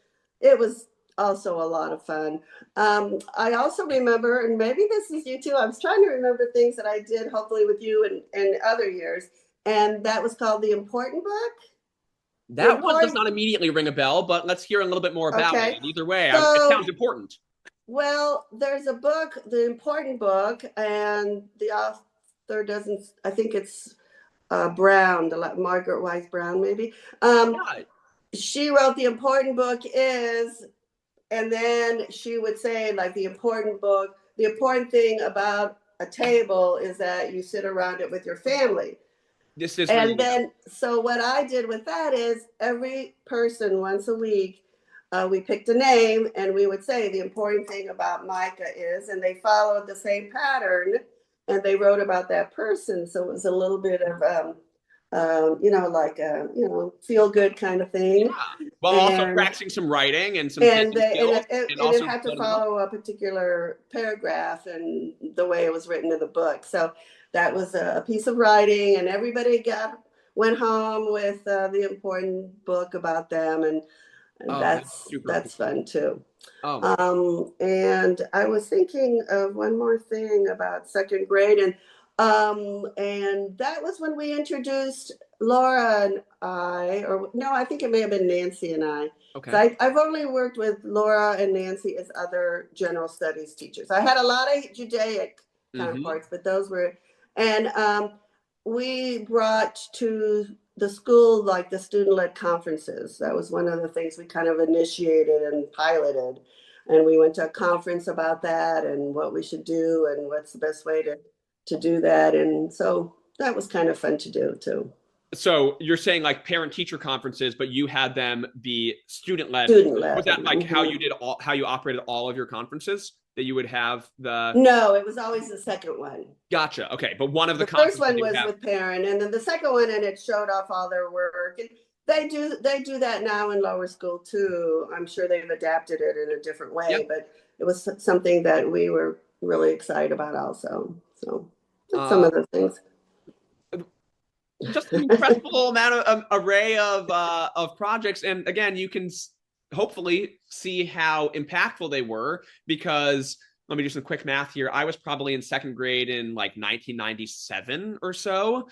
Speaker 2: it was also a lot of fun. I also remember, and maybe this is you too, I was trying to remember things that I did, hopefully with you and other years, and that was called The Important Book. The
Speaker 1: That one does
Speaker 2: Important,
Speaker 1: not immediately ring a bell, but let's hear a little bit more about it.
Speaker 2: okay.
Speaker 1: And either way, it
Speaker 2: So
Speaker 1: sounds important.
Speaker 2: well, there's a book, The Important Book, and the author doesn't, I think it's Brown, Margaret Wise Brown, maybe.
Speaker 1: Yeah.
Speaker 2: She wrote The Important Book is, and then she would say, like, the important book, the important thing about a table is that you sit around it with your family.
Speaker 1: This is
Speaker 2: And
Speaker 1: ringing a bell.
Speaker 2: then, so what I did with that is every person once a week, we picked a name and we would say the important thing about Micah is, and they followed the same pattern and they wrote about that person. So it was a little bit of, like a, feel good kind of thing.
Speaker 1: Yeah. While also
Speaker 2: And
Speaker 1: practicing some writing and some
Speaker 2: and
Speaker 1: thinking
Speaker 2: they, and
Speaker 1: skills and
Speaker 2: it
Speaker 1: also
Speaker 2: had to
Speaker 1: building them up.
Speaker 2: follow a particular paragraph and the way it was written in the book. So that was a piece of writing, and everybody went home with the important book about them, and
Speaker 1: Oh, that's
Speaker 2: that's
Speaker 1: super
Speaker 2: that's
Speaker 1: cool.
Speaker 2: fun too.
Speaker 1: Oh my God.
Speaker 2: And I was thinking of one more thing about second grade, and that was when we introduced Laura and I, or no, I think it may have been Nancy and I.
Speaker 1: Okay.
Speaker 2: So I've only worked with Laura and Nancy as other general studies teachers. I had a lot of Judaic
Speaker 1: Hmm.
Speaker 2: counterparts, but those were, and we brought to the school like the student-led conferences. That was one of the things we kind of initiated and piloted. And we went to a conference about that and what we should do and what's the best way to do that. And so that was kind of fun to do too.
Speaker 1: So you're saying like parent teacher conferences, but you had them be student led.
Speaker 2: Student
Speaker 1: Was
Speaker 2: led.
Speaker 1: that like
Speaker 2: Mm-hmm.
Speaker 1: how you operated all of your conferences that you would have the
Speaker 2: No, it was always the second one.
Speaker 1: gotcha. Okay. But one of the
Speaker 2: The first
Speaker 1: conferences
Speaker 2: one
Speaker 1: you would
Speaker 2: was
Speaker 1: have.
Speaker 2: with parent, and then the second one, and it showed off all their work. And they do that now in lower school too. I'm sure they've adapted it in a different way,
Speaker 1: Yep.
Speaker 2: but it was something that we were really excited about also. So that's some
Speaker 1: Uh,
Speaker 2: of the things.
Speaker 1: just an incredible amount of array of projects, and again, you can hopefully see how impactful they were because let me do some quick math here. I was probably in second grade in like 1997 or so.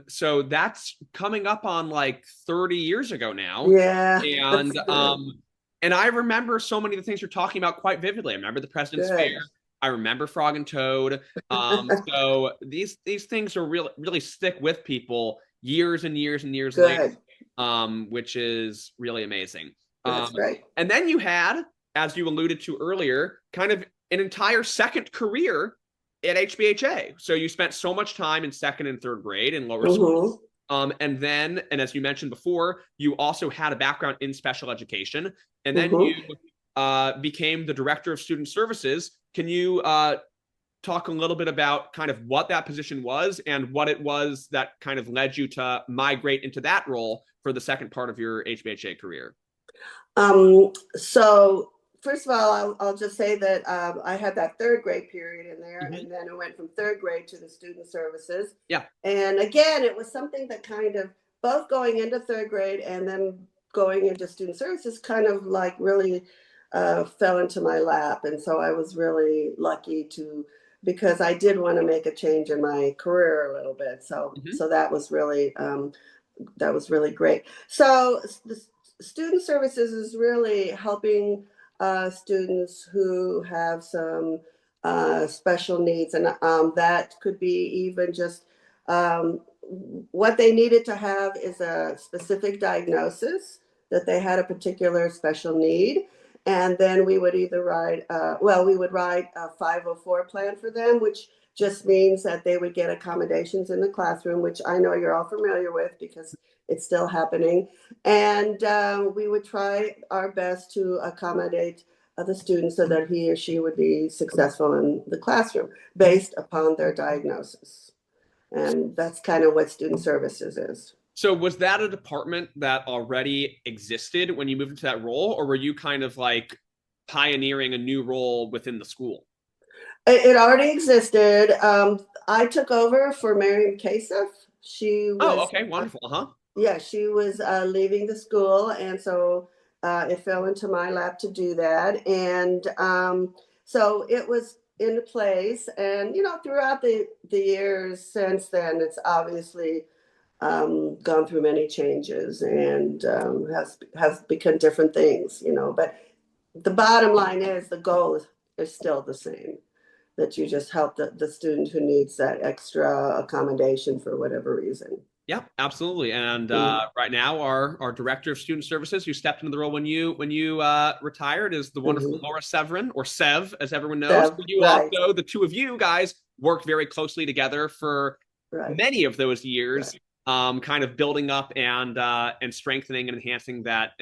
Speaker 1: So that's coming up on like 30 years ago now.
Speaker 2: Yeah,
Speaker 1: And
Speaker 2: that's good.
Speaker 1: I remember so many of the things you're talking about quite vividly. I remember the President's Fair.
Speaker 2: Good.
Speaker 1: I remember Frog and Toad. So these things are really stick with people years and years and years later,
Speaker 2: Good.
Speaker 1: which is really amazing.
Speaker 2: That's great.
Speaker 1: And then you had, as you alluded to earlier, kind of an entire second career at HBHA. So you spent so much time in second and third grade in lower
Speaker 2: Hmm.
Speaker 1: schools. And then, and as you mentioned before, you also had a background in special education. And then
Speaker 2: Hmm.
Speaker 1: you became the director of student services. Can you talk a little bit about kind of what that position was and what it was that kind of led you to migrate into that role for the second part of your HBHA career?
Speaker 2: So first of all, I'll just say that I had that third grade period in there,
Speaker 1: Mm-hmm.
Speaker 2: and then I went from third grade to the student services.
Speaker 1: Yeah.
Speaker 2: And again, it was something that kind of both going into third grade and then going into student services kind of like really fell into my lap. And so I was really lucky to because I did want to make a change in my career a little bit. So
Speaker 1: Mm-hmm.
Speaker 2: so that was really great. So the student services is really helping students who have some special needs, and that could be even just what they needed to have is a specific diagnosis that they had a particular special need. And then we would either we would write a 504 plan for them, which just means that they would get accommodations in the classroom, which I know you're all familiar with because it's still happening. And we would try our best to accommodate the student so that he or she would be successful in the classroom based upon their diagnosis. And that's kind of what student services is.
Speaker 1: So was that a department that already existed when you moved into that role, or were you kind of like pioneering a new role within the school?
Speaker 2: It already existed. I took over for Miriam Kasef. She
Speaker 1: Oh,
Speaker 2: was,
Speaker 1: okay, wonderful. Uh-huh.
Speaker 2: yeah, she was leaving the school, and so it fell into my lap to do that. And so it was in place. And throughout the years since then, it's obviously gone through many changes and has become different things. But the bottom line is the goal is still the same, that you just help the student who needs that extra accommodation for whatever reason.
Speaker 1: Yeah, absolutely. And
Speaker 2: Mhm.
Speaker 1: right now, our director of student services, who stepped into the role when you retired, is the wonderful
Speaker 2: Mhm.
Speaker 1: Laura Severin, or Sev, as everyone knows.
Speaker 2: So,
Speaker 1: You
Speaker 2: right,
Speaker 1: also, the two of you guys, worked very closely together for
Speaker 2: right,
Speaker 1: many of those years,
Speaker 2: right.
Speaker 1: kind of building up and strengthening and enhancing that.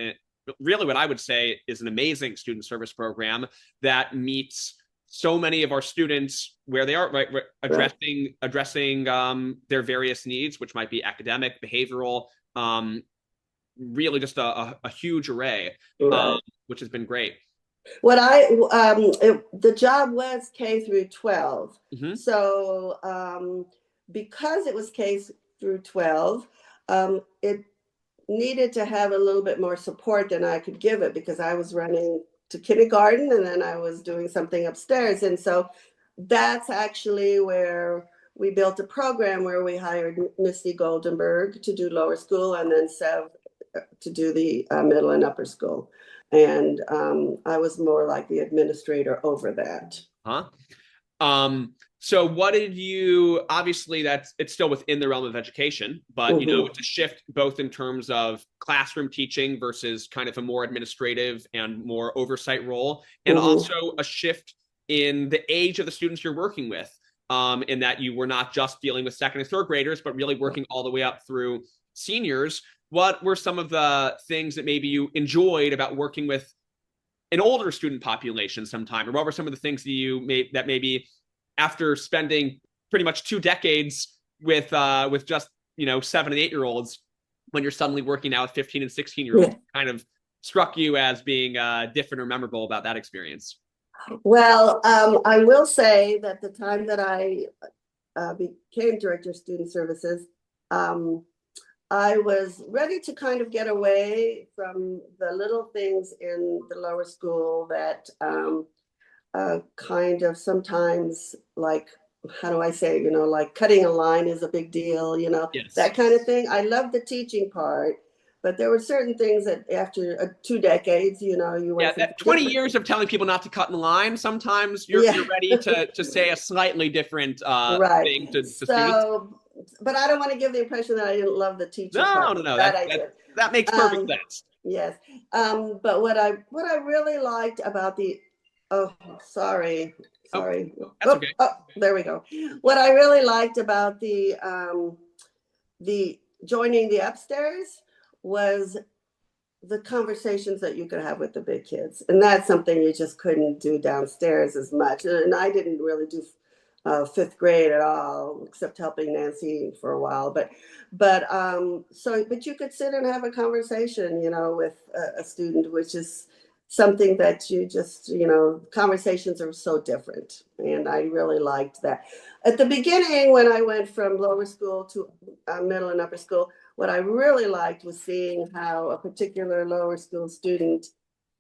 Speaker 1: Really, what I would say is an amazing student service program that meets so many of our students where they are, right,
Speaker 2: Right,
Speaker 1: addressing their various needs, which might be academic, behavioral, really just a huge array, um,
Speaker 2: right.
Speaker 1: which has been great.
Speaker 2: The job was K through 12.
Speaker 1: Hmm.
Speaker 2: So because it was K through 12, it needed to have a little bit more support than I could give it, because I was running to kindergarten and then I was doing something upstairs. And so that's actually where we built a program where we hired Misty Goldenberg to do lower school, and then Sev to do the middle and upper school. And I was more like the administrator over that.
Speaker 1: Huh? So what did you, obviously that's it's still within the realm of education, but
Speaker 2: Mm-hmm.
Speaker 1: it's a shift both in terms of classroom teaching versus kind of a more administrative and more oversight role, and
Speaker 2: Mm-hmm.
Speaker 1: also a shift in the age of the students you're working with, in that you were not just dealing with second and third graders, but really working all the way up through seniors. What were some of the things that maybe you enjoyed about working with an older student population sometime, or what were some of the things that you made that maybe after spending pretty much 2 decades with just 7 and 8 year olds, when you're suddenly working now with 15 and 16 year olds,
Speaker 2: Yeah.
Speaker 1: kind of struck you as being different or memorable about that experience?
Speaker 2: Well, I will say that the time that I became director of student services, um, I was ready to kind of get away from the little things in the lower school that kind of sometimes, like, how do I say, like cutting a line is a big deal,
Speaker 1: Yes.
Speaker 2: that kind of thing. I love the teaching part, but there were certain things that after 2 decades, you
Speaker 1: Yeah,
Speaker 2: went from
Speaker 1: that 20
Speaker 2: different,
Speaker 1: years of telling people not to cut in line, sometimes you're
Speaker 2: yeah,
Speaker 1: ready to say a slightly different
Speaker 2: right.
Speaker 1: thing to students.
Speaker 2: So, but I don't want to give the impression that I didn't love the teaching part.
Speaker 1: No, no, no.
Speaker 2: That
Speaker 1: That
Speaker 2: I
Speaker 1: that
Speaker 2: did.
Speaker 1: that makes perfect
Speaker 2: Um,
Speaker 1: sense.
Speaker 2: yes. But what I really liked about the, oh, sorry,
Speaker 1: Oh,
Speaker 2: sorry.
Speaker 1: that's
Speaker 2: Oh,
Speaker 1: okay.
Speaker 2: oh, there we go. What I really liked about the joining the upstairs was the conversations that you could have with the big kids, and that's something you just couldn't do downstairs as much. And I didn't really do fifth grade at all, except helping Nancy for a while. But you could sit and have a conversation, with a student, which is something that you just, conversations are so different, and I really liked that. At the beginning, when I went from lower school to middle and upper school, what I really liked was seeing how a particular lower school student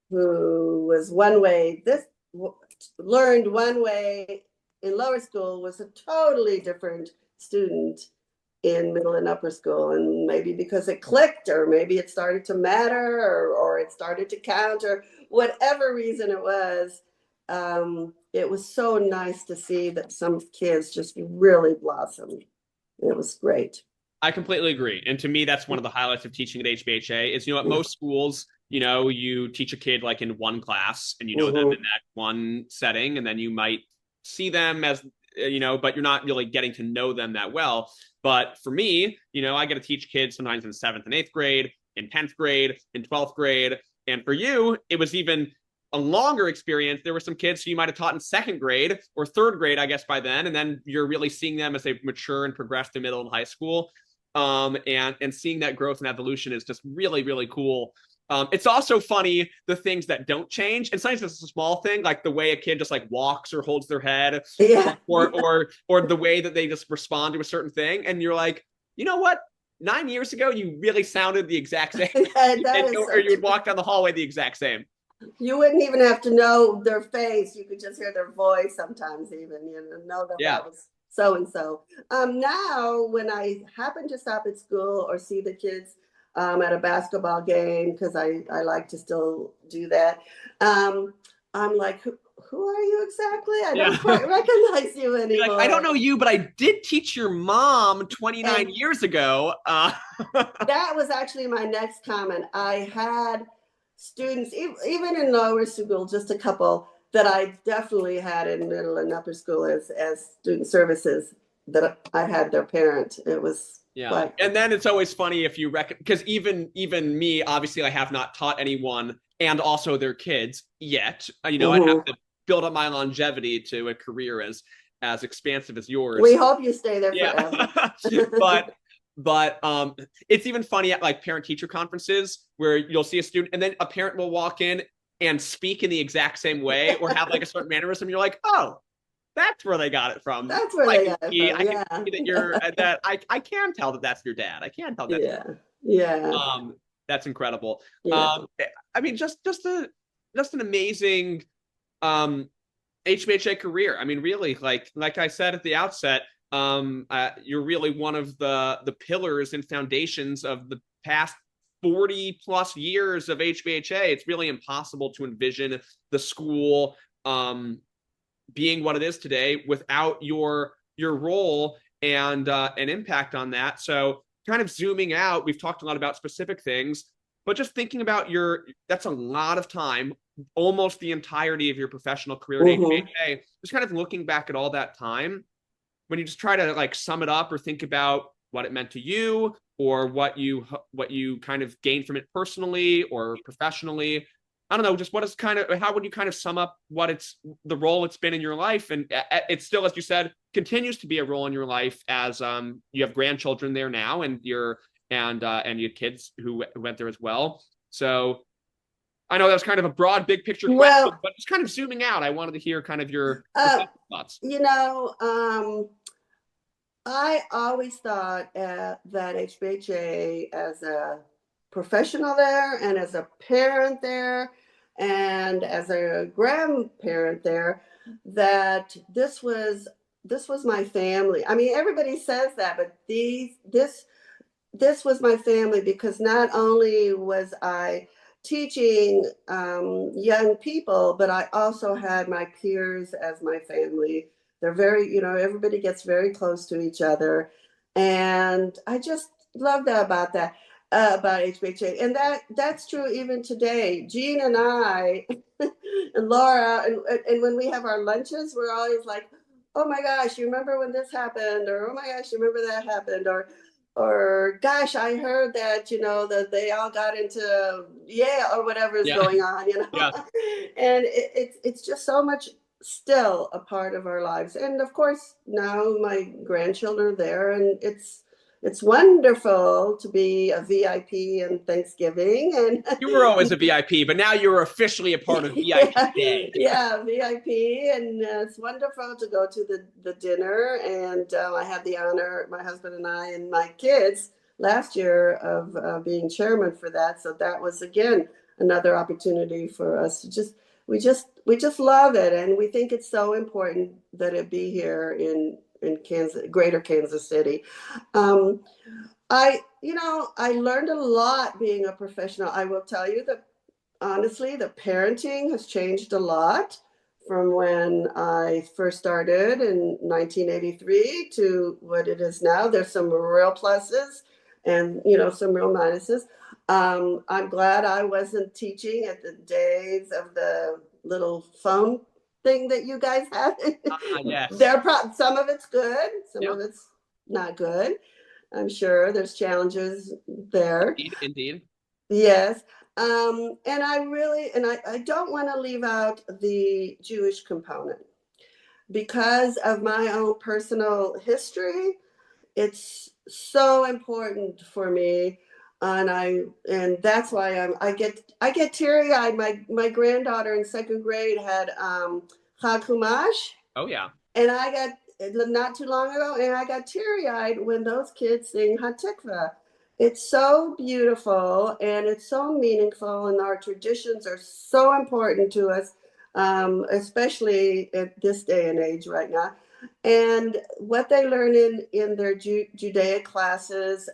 Speaker 2: who was one way, learned one way in lower school, was a totally different student in middle and upper school. And maybe because it clicked, or maybe it started to matter, or it started to count, or whatever reason it was so nice to see that some kids just really blossomed. It was great.
Speaker 1: I completely agree. And to me, that's one of the highlights of teaching at HBHA is, at most schools, you teach a kid like in one class and you know them in
Speaker 2: Mm-hmm.
Speaker 1: that one setting, and then you might see them as, but you're not really getting to know them that well. But for me, I get to teach kids sometimes in seventh and eighth grade, in 10th grade, in 12th grade. And for you, it was even a longer experience. There were some kids who you might have taught in second grade or third grade, I guess, by then. And then you're really seeing them as they mature and progress to middle and high school. And seeing that growth and evolution is just really, really cool. It's also funny the things that don't change, and sometimes it's a small thing, like the way a kid just like walks or holds their head,
Speaker 2: Yeah.
Speaker 1: or the way that they just respond to a certain thing, and you're like, you know what? 9 years ago, you really sounded the exact same,
Speaker 2: That is
Speaker 1: or
Speaker 2: so
Speaker 1: you would
Speaker 2: true.
Speaker 1: walk down the hallway the exact same.
Speaker 2: You wouldn't even have to know their face. You could just hear their voice sometimes, even, know that
Speaker 1: Yeah.
Speaker 2: that was so and so. Now, when I happen to stop at school or see the kids at a basketball game, because I like to still do that, I'm like, who are you exactly? I don't
Speaker 1: Yeah.
Speaker 2: quite recognize you
Speaker 1: You're like, I don't
Speaker 2: anymore.
Speaker 1: know you, but I did teach your mom 29
Speaker 2: And
Speaker 1: years ago.
Speaker 2: that was actually my next comment. I had students, even in lower school, just a couple that I definitely had in middle and upper school as student services that I had their parent. It was
Speaker 1: Yeah.
Speaker 2: quite.
Speaker 1: And then it's always funny if you reckon, because even me, obviously I have not taught anyone and also their kids yet. I'd have
Speaker 2: Mhm.
Speaker 1: to build up my longevity to a career as expansive as
Speaker 2: We
Speaker 1: yours.
Speaker 2: hope you stay there
Speaker 1: Yeah.
Speaker 2: forever.
Speaker 1: But it's even funny at like parent teacher conferences where you'll see a student and then a parent will walk in and speak in the exact same way or have like a certain mannerism. You're like, oh, that's where they got it from.
Speaker 2: That's where
Speaker 1: I
Speaker 2: they
Speaker 1: can
Speaker 2: got it
Speaker 1: see,
Speaker 2: from.
Speaker 1: I can
Speaker 2: Yeah.
Speaker 1: see that you're that I can tell that that's your dad. I can tell that's
Speaker 2: Yeah. Yeah.
Speaker 1: that's incredible.
Speaker 2: Yeah.
Speaker 1: Um, I mean, just an amazing um HBHA career. I mean, really, like I said at the outset, you're really one of the pillars and foundations of the past 40 plus years of HBHA. It's really impossible to envision the school being what it is today without your role and an impact on that. So kind of zooming out, we've talked a lot about specific things, but just thinking about that's a lot of time, almost the entirety of your professional career at
Speaker 2: Hmm.
Speaker 1: HBHA. Just kind of looking back at all that time, when you just try to like sum it up or think about what it meant to you or what you kind of gained from it personally or professionally. I don't know, just what is kind of how would you kind of sum up what it's the role it's been in your life, and it's still, as you said, continues to be a role in your life as you have grandchildren there now, and you have kids who went there as well. So I know that was kind of a broad, big picture question,
Speaker 2: Well,
Speaker 1: but just kind of zooming out, I wanted to hear kind of your
Speaker 2: uh,
Speaker 1: thoughts.
Speaker 2: you know, I always thought that HBHA, as a professional there and as a parent there and as a grandparent there, that this was my family. I mean, everybody says that, but this was my family, because not only was I teaching young people, but I also had my peers as my family. They're very, everybody gets very close to each other. And I just love that about HBHA. And that's true even today. Jean and I and Laura, and when we have our lunches, we're always like, oh my gosh, you remember when this happened? Or, oh my gosh, you remember that happened? Or gosh, I heard that that they all got into or whatever is
Speaker 1: Yeah.
Speaker 2: going on,
Speaker 1: Yeah.
Speaker 2: and it's just so much still a part of our lives. And of course, now my grandchildren are there, and it's wonderful to be a VIP in Thanksgiving
Speaker 1: You were always a
Speaker 2: and
Speaker 1: VIP, but now you're officially a part of VIP
Speaker 2: yeah,
Speaker 1: Day.
Speaker 2: yeah, VIP, and it's wonderful to go to the dinner. And I had the honor, my husband and I, and my kids last year of being chairman for that. So that was again another opportunity for us to we just love it, and we think it's so important that it be here in Kansas, Greater Kansas City. Um, I learned a lot being a professional. I will tell you that honestly, the parenting has changed a lot from when I first started in 1983 to what it is now. There's some real pluses and some real minuses. I'm glad I wasn't teaching at the days of the little phone thing that you guys had.
Speaker 1: Yes.
Speaker 2: Some of it's good, some
Speaker 1: Yep.
Speaker 2: of it's not good. I'm sure there's challenges there.
Speaker 1: Indeed. Indeed.
Speaker 2: Yes. And I don't want to leave out the Jewish component because of my own personal history. It's so important for me. And that's why I get teary eyed. My granddaughter in second grade had Chag Chumash,
Speaker 1: Oh yeah.
Speaker 2: and I got not too long ago, and I got teary eyed when those kids sing Hatikva. It's so beautiful and it's so meaningful, and our traditions are so important to us, especially at this day and age right now. And what they learn in their Judaic classes,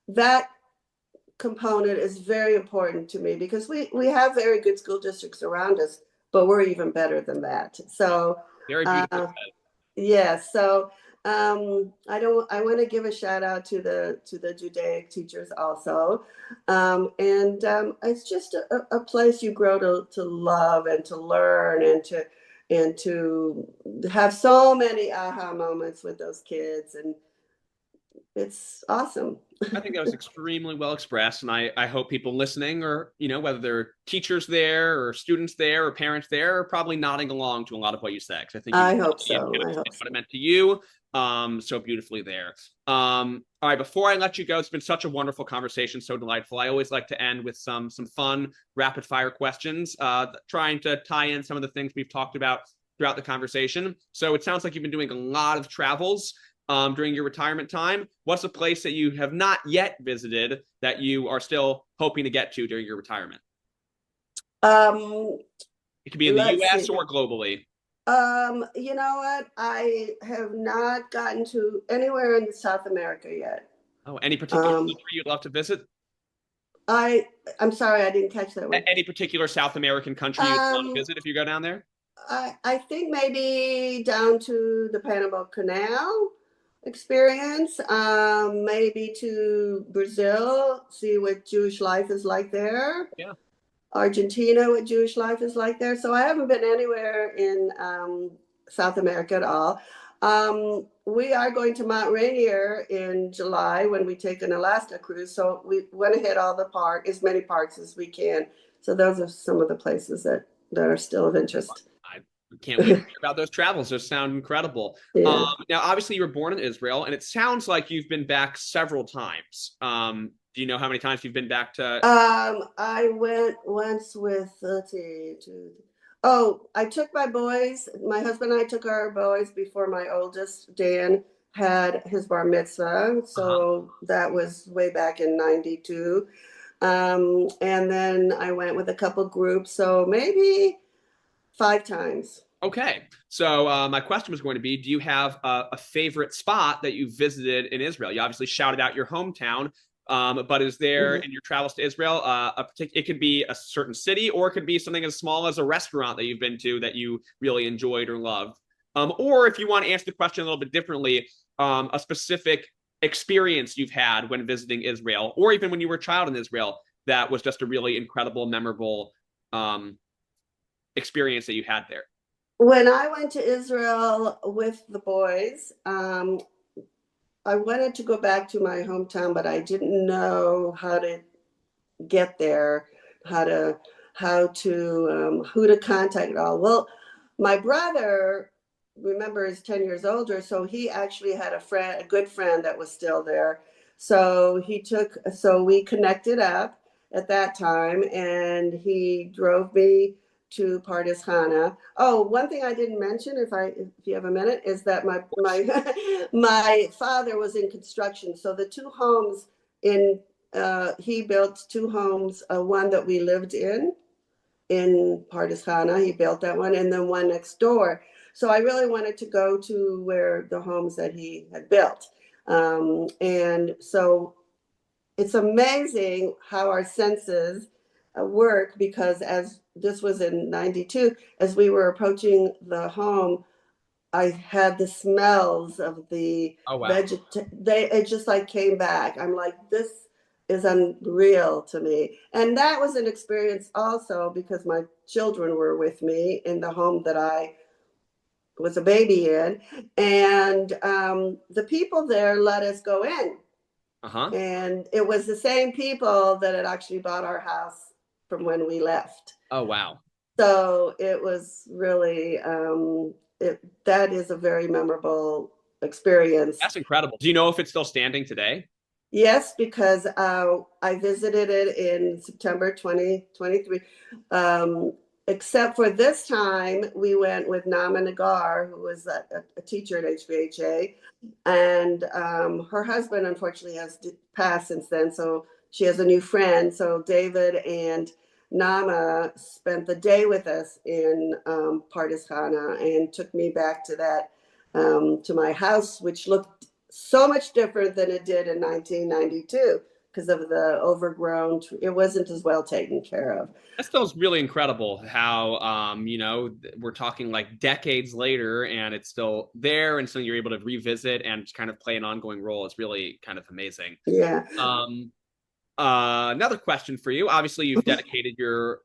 Speaker 2: that component is very important to me because we have very good school districts around us, but we're even better than that. So
Speaker 1: Very beautiful.
Speaker 2: uh, yes. So I want to give a shout out to the Judaic teachers also, and it's just a place you grow to love and to learn and to have so many aha moments with those kids, and it's awesome.
Speaker 1: I think that was extremely well expressed, and I hope people listening, or whether they're teachers there, or students there, or parents there, are probably nodding along to a lot of what you said. Because I think you
Speaker 2: I hope
Speaker 1: really
Speaker 2: so. I hope
Speaker 1: encapsulated
Speaker 2: so.
Speaker 1: what it meant to you, so beautifully there. All right, before I let you go, it's been such a wonderful conversation, so delightful. I always like to end with some fun rapid fire questions, trying to tie in some of the things we've talked about throughout the conversation. So it sounds like you've been doing a lot of travels during your retirement time. What's a place that you have not yet visited that you are still hoping to get to during your retirement?
Speaker 2: Um,
Speaker 1: It could be in the
Speaker 2: let's
Speaker 1: U.S.
Speaker 2: see.
Speaker 1: or globally.
Speaker 2: You know what? I have not gotten to anywhere in South America yet.
Speaker 1: Oh, any particular
Speaker 2: Um,
Speaker 1: country you'd love to visit?
Speaker 2: I I'm sorry, I didn't catch that one.
Speaker 1: Any particular South American country you'd want to
Speaker 2: Um,
Speaker 1: visit if you go down there?
Speaker 2: I think maybe down to the Panama Canal experience, maybe to Brazil, see what Jewish life is like there.
Speaker 1: Yeah.
Speaker 2: Argentina, what Jewish life is like there. So I haven't been anywhere in South America at all. We are going to Mount Rainier in July when we take an Alaska cruise. So we want to hit all the as many parks as we can. So those are some of the places that are still of interest.
Speaker 1: I can't wait to hear about those travels. Those sound incredible.
Speaker 2: Yeah.
Speaker 1: Now, obviously, you were born in Israel, and it sounds like you've been back several times. Do you know how many times you've been back to?
Speaker 2: I went once with, let's see, oh, I took my boys. My husband and I took our boys before my oldest, Dan, had his bar mitzvah.
Speaker 1: Uh-huh.
Speaker 2: So that was way back in 92. And then I went with a couple groups. So maybe 5 times.
Speaker 1: Okay. So my question was going to be, do you have a favorite spot that you visited in Israel? You obviously shouted out your hometown, but is there
Speaker 2: Mhm.
Speaker 1: in your travels to Israel it could be a certain city, or it could be something as small as a restaurant that you've been to that you really enjoyed or loved? Or if you want to answer the question a little bit differently, a specific experience you've had when visiting Israel, or even when you were a child in Israel, that was just a really incredible, memorable um, experience that you had there.
Speaker 2: When I went to Israel with the boys, I wanted to go back to my hometown, but I didn't know how to get there, how to who to contact at all. Well, my brother, remember, is 10 years older, so he actually had a good friend that was still there. So we connected up at that time, and he drove me to Pardes Khana. Oh, one thing I didn't mention, if you have a minute, is that my my father was in construction, so the two homes in he built two homes, one that we lived in Pardes Khana. He built that one, and then one next door. So I really wanted to go to where the homes that he had built. And so it's amazing how our senses work, because as this was in 92, as we were approaching the home, I had the smells of the
Speaker 1: Oh wow.
Speaker 2: it just like came back. I'm like, this is unreal to me. And that was an experience also because my children were with me in the home that I was a baby in. And the people there let us go in.
Speaker 1: Uh-huh.
Speaker 2: And it was the same people that had actually bought our house from when we left.
Speaker 1: Oh wow.
Speaker 2: So it was really, that is a very memorable experience.
Speaker 1: That's incredible. Do you know if it's still standing today?
Speaker 2: Yes, because I visited it in September 2023. Except for this time, we went with Nama Nagar, who was a teacher at HBHA, and her husband unfortunately has passed since then. So she has a new friend. So David and Nama spent the day with us in Pardes Khana and took me back to that to my house, which looked so much different than it did in 1992 because of the overgrown. It wasn't as well taken care of.
Speaker 1: That still is really incredible how, we're talking like decades later and it's still there. And so you're able to revisit and kind of play an ongoing role. It's really kind of amazing.
Speaker 2: Yeah.
Speaker 1: Another question for you. Obviously, you've dedicated your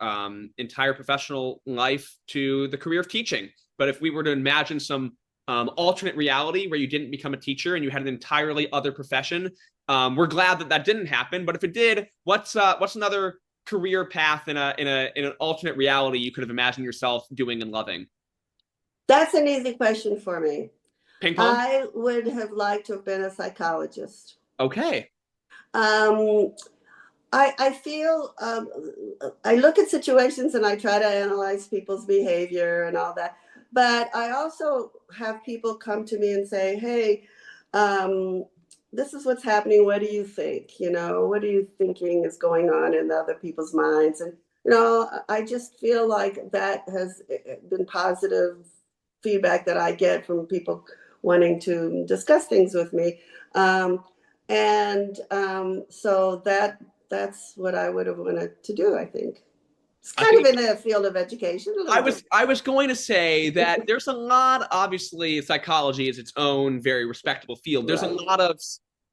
Speaker 1: entire professional life to the career of teaching. But if we were to imagine some alternate reality where you didn't become a teacher and you had an entirely other profession, we're glad that that didn't happen. But if it did, what's another career path in an alternate reality you could have imagined yourself doing and loving?
Speaker 2: That's an easy question for me.
Speaker 1: Ping pong.
Speaker 2: I would have liked to have been a psychologist.
Speaker 1: Okay.
Speaker 2: Um, I feel I look at situations and I try to analyze people's behavior and all that. But I also have people come to me and say, hey, this is what's happening. What do you think? You know, what are you thinking is going on in other people's minds? And, you know, I just feel like that has been positive feedback that I get from people wanting to discuss things with me. So that's what I would have wanted to do, I think. It's
Speaker 1: I
Speaker 2: kind of
Speaker 1: think
Speaker 2: in the field of education a little bit.
Speaker 1: I was going to say that there's a lot, obviously, psychology is its own very respectable field. There's a
Speaker 2: Right.
Speaker 1: lot of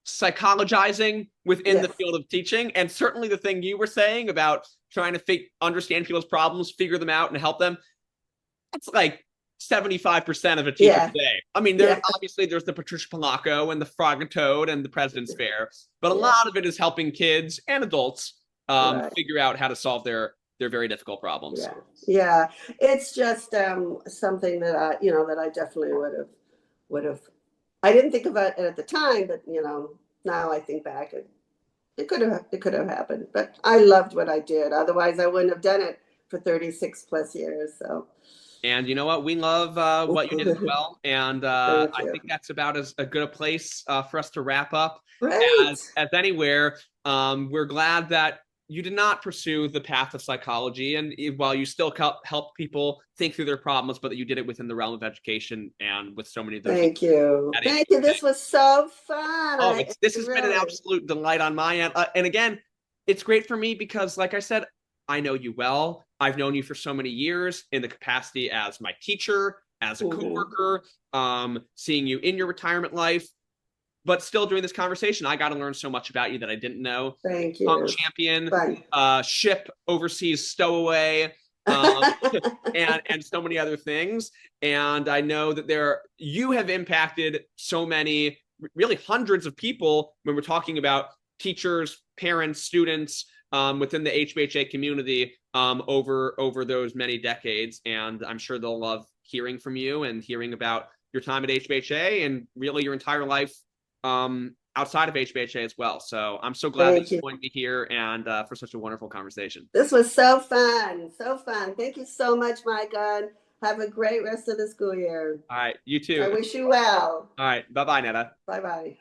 Speaker 1: psychologizing within the
Speaker 2: Yes.
Speaker 1: field of teaching. And certainly the thing you were saying about trying to understand people's problems, figure them out, and help them, that's like 75% of a teacher
Speaker 2: Yeah.
Speaker 1: today. I mean,
Speaker 2: Yeah.
Speaker 1: there's the Patricia Polacco and the Frog and Toad and the President's Fair, but a
Speaker 2: Yeah.
Speaker 1: lot of it is helping kids and adults
Speaker 2: Right.
Speaker 1: figure out how to solve their very difficult problems.
Speaker 2: Yeah. Yeah. It's just something that I definitely would have. I didn't think about it at the time, but now I think back, it could have happened. But I loved what I did. Otherwise, I wouldn't have done it for 36 plus years. So
Speaker 1: And you know what? We love what you did as well. And
Speaker 2: thank
Speaker 1: I
Speaker 2: you.
Speaker 1: think that's about as a good a place for us to wrap up
Speaker 2: Right.
Speaker 1: as anywhere. We're glad that you did not pursue the path of psychology, and while you still help people think through their problems, but that you did it within the realm of education and with so many of those.
Speaker 2: Thank you.
Speaker 1: At
Speaker 2: Thank you.
Speaker 1: HBHA.
Speaker 2: This was so fun.
Speaker 1: Oh, this has been an
Speaker 2: Really.
Speaker 1: absolute delight on my end. And again, it's great for me because, like I said, I know you well. I've known you for so many years in the capacity as my teacher, as a coworker, seeing you in your retirement life. But still, during this conversation, I got to learn so much about you that I didn't know.
Speaker 2: Thank you.
Speaker 1: Champion,
Speaker 2: Fun.
Speaker 1: ship overseas stowaway, and so many other things. And I know that you have impacted so many, really hundreds of people when we're talking about teachers, parents, students within the HBHA community over those many decades. And I'm sure they'll love hearing from you and hearing about your time at HBHA and really your entire life outside of HBHA as well. So I'm so glad that you joined me here and for such a wonderful conversation.
Speaker 2: This was so fun. So fun. Thank you so much, Micah. Have a great rest of the school year.
Speaker 1: All right. You too.
Speaker 2: I wish you well.
Speaker 1: All right. Bye-bye, Netta.
Speaker 2: Bye-bye.